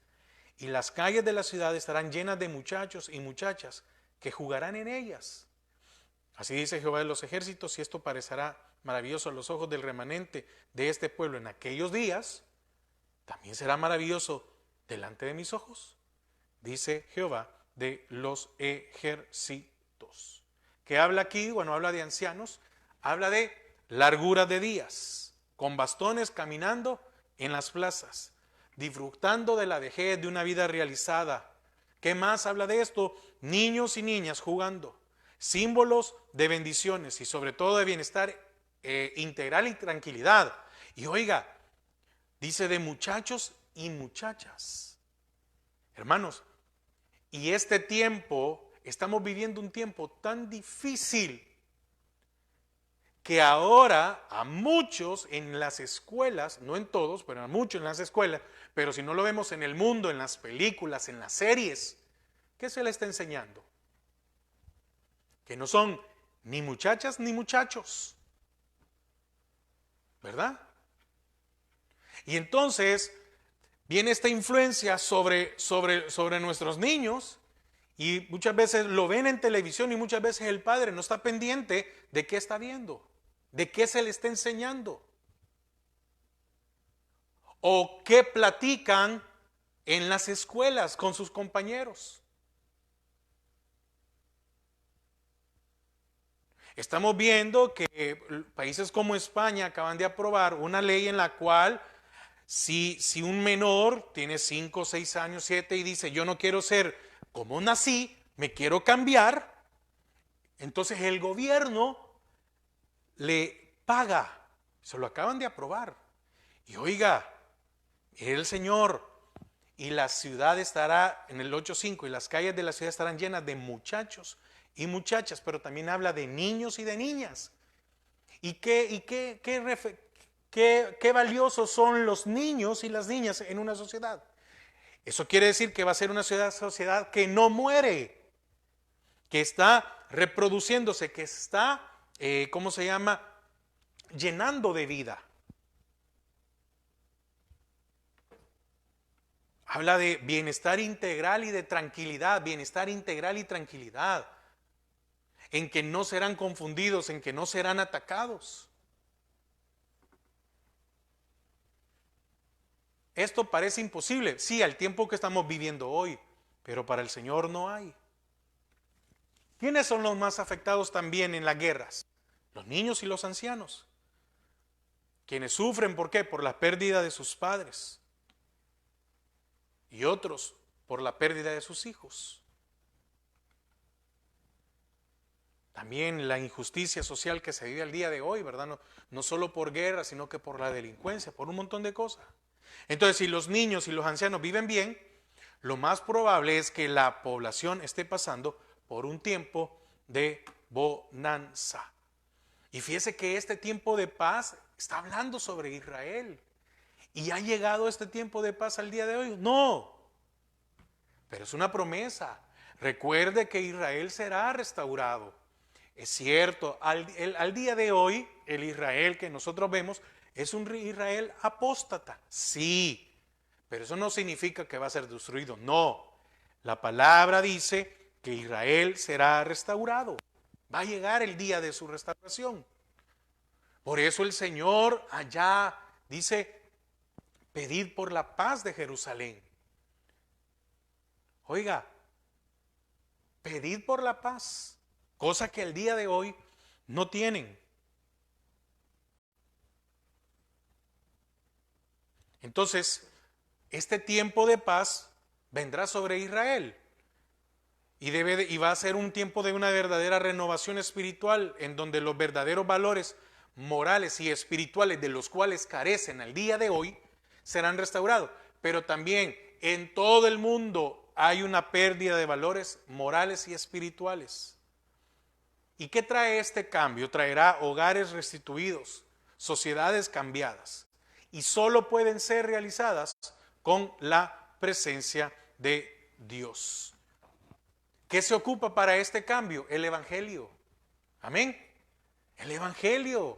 Y las calles de la ciudad estarán llenas de muchachos y muchachas que jugarán en ellas. Así dice Jehová de los ejércitos, y esto parecerá maravilloso a los ojos del remanente de este pueblo en aquellos días, también será maravilloso delante de mis ojos, dice Jehová de los ejércitos. ¿Qué habla aquí? Bueno, habla de ancianos, habla de largura de días, con bastones caminando en las plazas, disfrutando de la vejez de una vida realizada. ¿Qué más habla de esto? Niños y niñas jugando, símbolos de bendiciones y sobre todo de bienestar integral y tranquilidad. Y oiga, dice de muchachos y muchachas. Hermanos, y este tiempo, estamos viviendo un tiempo tan difícil que ahora a muchos en las escuelas, no en todos, pero a muchos en las escuelas, pero si no lo vemos en el mundo, en las películas, en las series, ¿qué se le está enseñando? Que no son ni muchachas ni muchachos, ¿verdad? Y entonces viene esta influencia sobre nuestros niños, y muchas veces lo ven en televisión y muchas veces el padre no está pendiente de qué está viendo, de qué se le está enseñando, o qué platican en las escuelas con sus compañeros. Estamos viendo que países como España acaban de aprobar una ley en la cual si un menor tiene 5, 6 años, 7 y dice yo no quiero ser como nací, me quiero cambiar, entonces el gobierno le paga. Se lo acaban de aprobar. Y oiga, el Señor, y la ciudad estará, en el 8:5, y las calles de la ciudad estarán llenas de muchachos y muchachas, pero también habla de niños y de niñas. ¿Y qué valiosos son los niños y las niñas en una sociedad? Eso quiere decir que va a ser una sociedad que no muere, que está reproduciéndose, que está, ¿cómo se llama?, llenando de vida. Habla de bienestar integral y de tranquilidad, bienestar integral y tranquilidad, en que no serán confundidos, en que no serán atacados. esto parece imposible, sí, al tiempo que estamos viviendo hoy, pero para el Señor no hay. ¿Quiénes son los más afectados también en las guerras? Los niños y los ancianos. Quienes sufren, ¿por qué? Por la pérdida de sus padres. Y otros por la pérdida de sus hijos. También la injusticia social que se vive al día de hoy, ¿verdad? No solo por guerra, sino que por la delincuencia, por un montón de cosas. Entonces, si los niños y los ancianos viven bien, lo más probable es que la población esté pasando por un tiempo de bonanza. Y fíjese que este tiempo de paz está hablando sobre Israel. ¿Y ha llegado este tiempo de paz al día de hoy? No, pero es una promesa. Recuerde que Israel será restaurado. Es cierto, al día de hoy, el Israel que nosotros vemos es un Israel apóstata. Sí, pero eso no significa que va a ser destruido. No, la palabra dice que Israel será restaurado. Va a llegar el día de su restauración. Por eso el Señor allá dice, pedid por la paz de Jerusalén. Oiga, pedid por la paz, cosa que el día de hoy no tienen. Entonces, este tiempo de paz vendrá sobre Israel y va a ser un tiempo de una verdadera renovación espiritual en donde los verdaderos valores morales y espirituales de los cuales carecen al día de hoy serán restaurados. Pero también en todo el mundo hay una pérdida de valores morales y espirituales. ¿Y qué trae este cambio? Traerá hogares restituidos, sociedades cambiadas. Y solo pueden ser realizadas con la presencia de Dios. ¿Qué se ocupa para este cambio? El Evangelio. Amén. El Evangelio.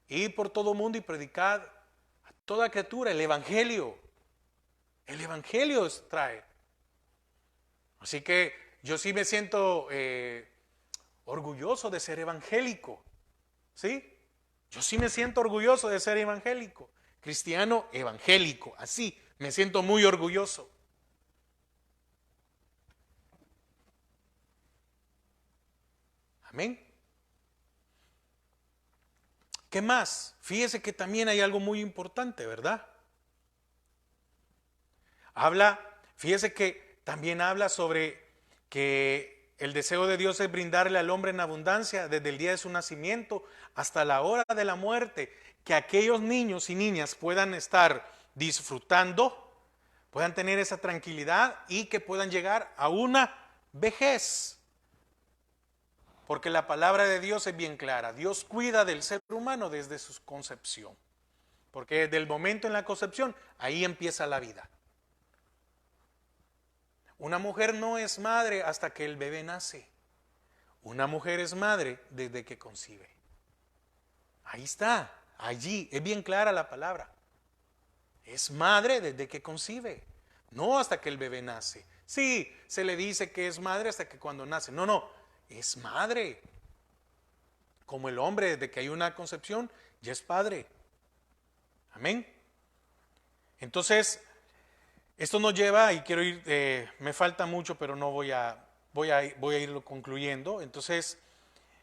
Ir por todo mundo y predicad a toda criatura el Evangelio. El Evangelio trae. Así que yo sí me siento orgulloso de ser evangélico. ¿Sí? Yo sí me siento orgulloso de ser evangélico. Cristiano evangélico. Así me siento muy orgulloso. Amén. ¿Qué más? Fíjese que también hay algo muy importante, ¿verdad? Fíjese que también habla sobre que el deseo de Dios es brindarle al hombre en abundancia desde el día de su nacimiento hasta la hora de la muerte, que aquellos niños y niñas puedan estar disfrutando, puedan tener esa tranquilidad y que puedan llegar a una vejez. Porque la palabra de Dios es bien clara. Dios cuida del ser humano desde su concepción. Porque desde el momento en la concepción, ahí empieza la vida. Una mujer no es madre hasta que el bebé nace. Una mujer es madre desde que concibe. Ahí está, allí, es bien clara la palabra. Es madre desde que concibe, no hasta que el bebé nace. Sí, se le dice que es madre hasta que cuando nace. No, es madre. Como el hombre, desde que hay una concepción, ya es padre. Amén. Entonces, esto nos lleva, y quiero ir, me falta mucho, pero no voy a irlo concluyendo. Entonces,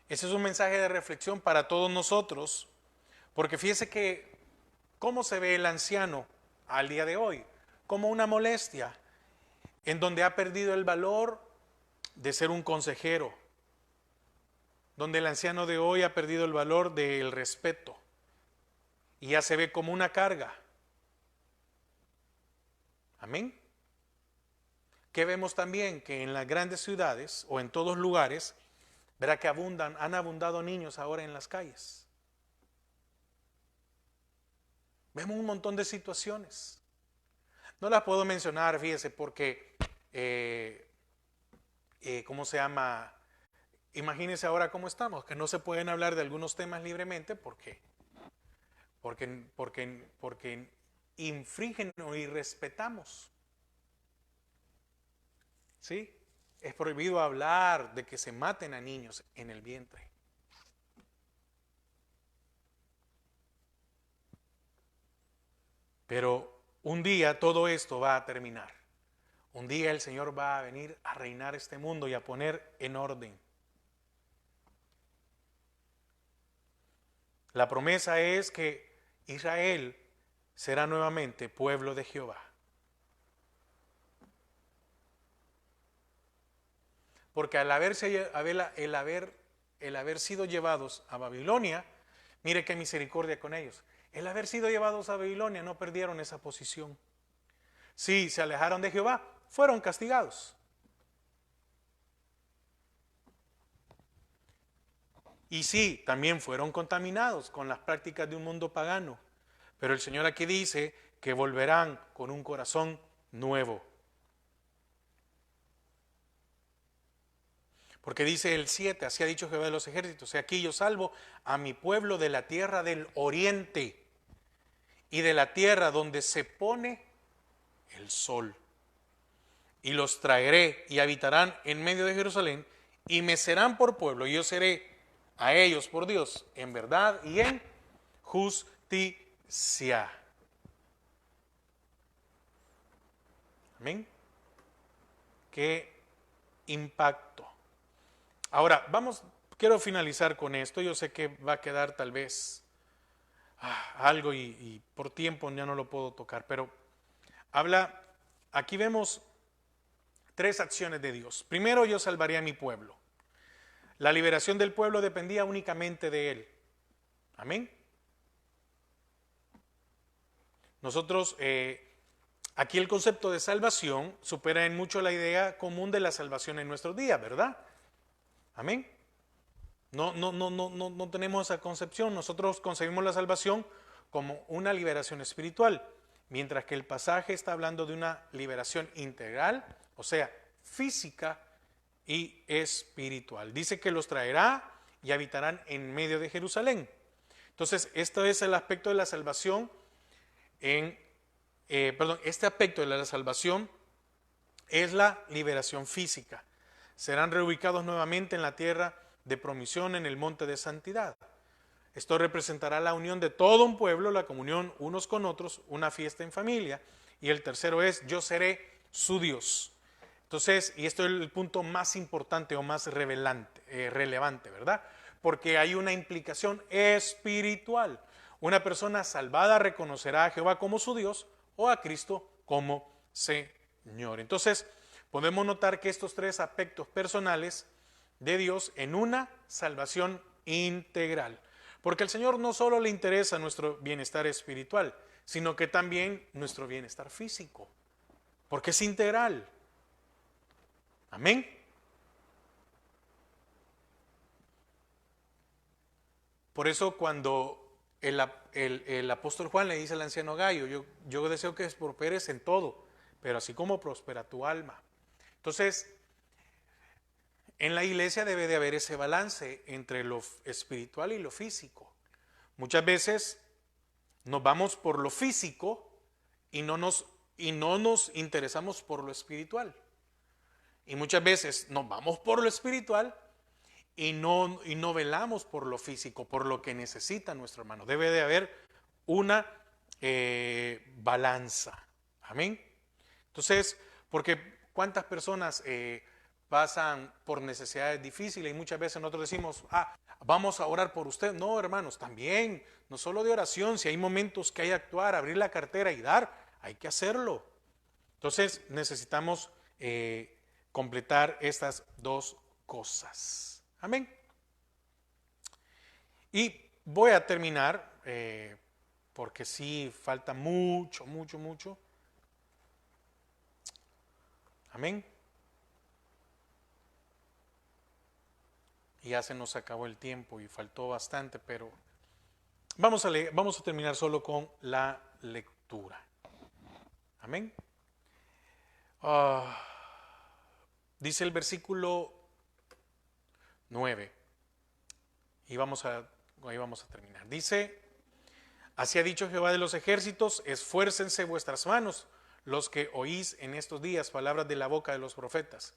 ese es un mensaje de reflexión para todos nosotros, porque fíjese que cómo se ve el anciano al día de hoy, como una molestia, en donde ha perdido el valor de ser un consejero, donde el anciano de hoy ha perdido el valor del respeto y ya se ve como una carga. Amén. Que vemos también que en las grandes ciudades o en todos lugares, verá que han abundado niños ahora en las calles. Vemos un montón de situaciones. No las puedo mencionar, fíjese, porque, ¿cómo se llama? Imagínense ahora cómo estamos, que no se pueden hablar de algunos temas libremente porque infringen o irrespetamos. ¿Sí? Es prohibido hablar de que se maten a niños en el vientre. Pero un día todo esto va a terminar. Un día el Señor va a venir a reinar este mundo y a poner en orden. La promesa es que Israel será nuevamente pueblo de Jehová. Porque al haber sido llevados a Babilonia, mire qué misericordia con ellos. El haber sido llevados a Babilonia no perdieron esa posición. Sí, se alejaron de Jehová, fueron castigados. Y sí, también fueron contaminados con las prácticas de un mundo pagano. Pero el Señor aquí dice que volverán con un corazón nuevo. Porque dice el 7, así ha dicho Jehová de los ejércitos: he aquí yo salvo a mi pueblo de la tierra del oriente y de la tierra donde se pone el sol. Y los traeré y habitarán en medio de Jerusalén y me serán por pueblo y yo seré a ellos por Dios en verdad y en justicia. Amén. Qué impacto. Ahora, quiero finalizar con esto. Yo sé que va a quedar tal vez algo y por tiempo ya no lo puedo tocar, pero aquí vemos 3 acciones de Dios. Primero, yo salvaría a mi pueblo. La liberación del pueblo dependía únicamente de Él. Amén. Nosotros, aquí el concepto de salvación supera en mucho la idea común de la salvación en nuestros días, ¿verdad? Amén. No tenemos esa concepción. Nosotros concebimos la salvación como una liberación espiritual, mientras que el pasaje está hablando de una liberación integral, o sea, física y espiritual. Dice que los traerá y habitarán en medio de Jerusalén. Entonces, esto es el aspecto de la salvación. Este aspecto de la salvación es la liberación física. Serán reubicados nuevamente en la tierra de promisión, en el monte de santidad. Esto representará la unión de todo un pueblo, la comunión unos con otros, una fiesta en familia. Y el tercero es: yo seré su Dios. Entonces, y esto es el punto más importante o más relevante, ¿verdad? Porque hay una implicación espiritual. Una persona salvada reconocerá a Jehová como su Dios o a Cristo como Señor. Entonces, podemos notar que estos 3 aspectos personales de Dios en una salvación integral. Porque al Señor no solo le interesa nuestro bienestar espiritual, sino que también nuestro bienestar físico. Porque es integral. Amén. Por eso cuando el apóstol Juan le dice al anciano Gayo: yo deseo que prosperes en todo, pero así como prospera tu alma. Entonces, en la iglesia debe de haber ese balance entre lo espiritual y lo físico. Muchas veces nos vamos por lo físico y no nos interesamos por lo espiritual. Y muchas veces nos vamos por lo espiritual y no velamos por lo físico, por lo que necesita nuestro hermano. Debe de haber una balanza. Amén. Entonces, porque ¿cuántas personas pasan por necesidades difíciles? Y muchas veces nosotros decimos: vamos a orar por usted. No, hermanos, también, no solo de oración. Si hay momentos que hay que actuar, abrir la cartera y dar, hay que hacerlo. Entonces, necesitamos completar estas 2 cosas. Amén. Y voy a terminar, porque sí falta mucho. Amén. Y ya se nos acabó el tiempo y faltó bastante, pero vamos a terminar solo con la lectura. Amén. Dice el versículo 9. Y ahí vamos a terminar. Dice: así ha dicho Jehová de los ejércitos: esfuércense vuestras manos, los que oís en estos días palabras de la boca de los profetas,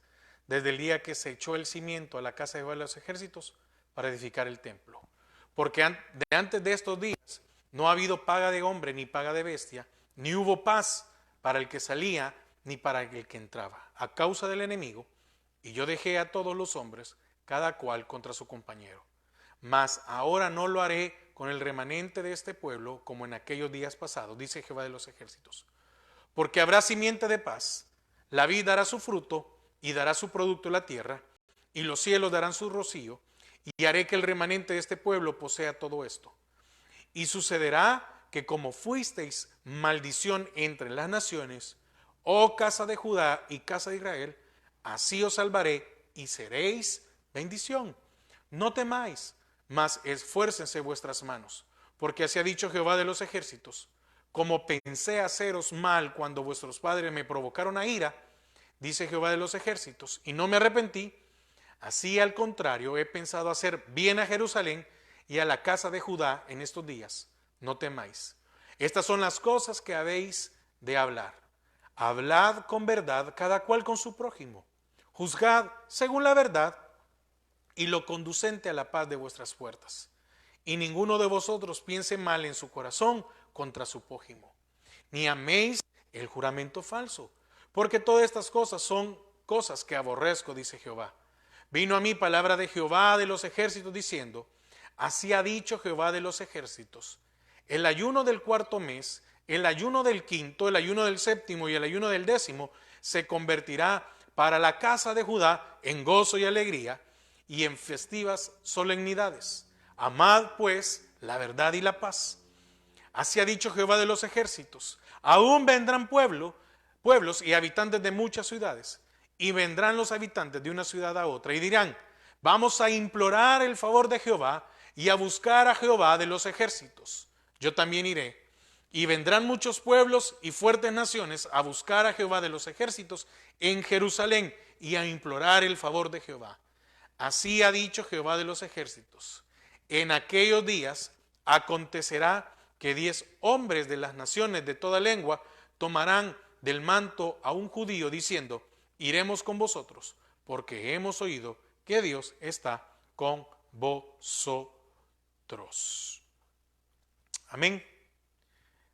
desde el día que se echó el cimiento a la casa de Jehová de los ejércitos para edificar el templo. Porque antes de estos días no ha habido paga de hombre ni paga de bestia, ni hubo paz para el que salía ni para el que entraba, a causa del enemigo, y yo dejé a todos los hombres, cada cual contra su compañero. Mas ahora no lo haré con el remanente de este pueblo como en aquellos días pasados, dice Jehová de los ejércitos. Porque habrá simiente de paz, la vid dará su fruto y dará su producto la tierra, y los cielos darán su rocío, y haré que el remanente de este pueblo posea todo esto. Y sucederá que como fuisteis maldición entre las naciones, oh casa de Judá y casa de Israel, así os salvaré y seréis bendición. No temáis, mas esfuércense vuestras manos, porque así ha dicho Jehová de los ejércitos. Como pensé haceros mal cuando vuestros padres me provocaron a ira, dice Jehová de los ejércitos, y no me arrepentí, así al contrario he pensado hacer bien a Jerusalén y a la casa de Judá en estos días. No temáis. Estas son las cosas que habéis de hablar. Hablad con verdad, cada cual con su prójimo. Juzgad según la verdad y lo conducente a la paz de vuestras puertas. Y ninguno de vosotros piense mal en su corazón contra su prójimo. Ni améis el juramento falso, porque todas estas cosas son cosas que aborrezco, dice Jehová. Vino a mí palabra de Jehová de los ejércitos diciendo, así ha dicho Jehová de los ejércitos, el ayuno del cuarto mes, el ayuno del quinto, el ayuno del séptimo y el ayuno del décimo se convertirá para la casa de Judá en gozo y alegría y en festivas solemnidades. Amad pues la verdad y la paz. Así ha dicho Jehová de los ejércitos. Aún vendrán pueblos y habitantes de muchas ciudades, y vendrán los habitantes de una ciudad a otra y dirán, vamos a implorar el favor de Jehová y a buscar a Jehová de los ejércitos. Yo también iré. Y vendrán muchos pueblos y fuertes naciones a buscar a Jehová de los ejércitos en Jerusalén y a implorar el favor de Jehová. Así ha dicho Jehová de los ejércitos. En aquellos días acontecerá que 10 hombres de las naciones de toda lengua tomarán del manto a un judío diciendo, iremos con vosotros, porque hemos oído que Dios está con vosotros. Amén.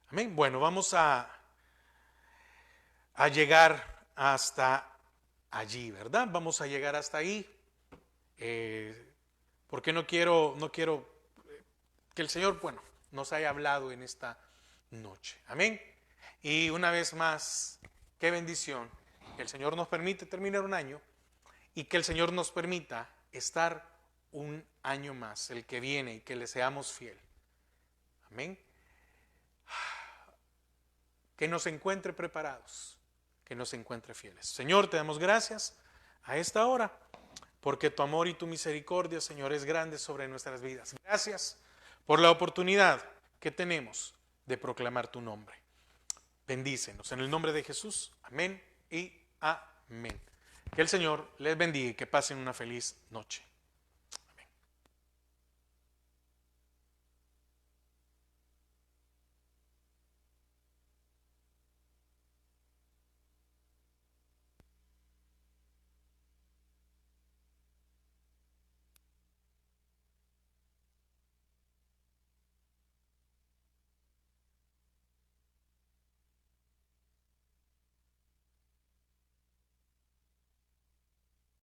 Amén. Bueno, vamos a llegar hasta allí, ¿verdad? Vamos a llegar hasta ahí. Porque no quiero que el Señor, nos haya hablado en esta noche. Amén. Y una vez más, qué bendición que el Señor nos permite terminar un año y que el Señor nos permita estar un año más, el que viene, y que le seamos fiel. Amén. Que nos encuentre preparados, que nos encuentre fieles. Señor, te damos gracias a esta hora, porque tu amor y tu misericordia, Señor, es grande sobre nuestras vidas. Gracias por la oportunidad que tenemos de proclamar tu nombre. Bendícenos en el nombre de Jesús. Amén y amén. Que el Señor les bendiga y que pasen una feliz noche.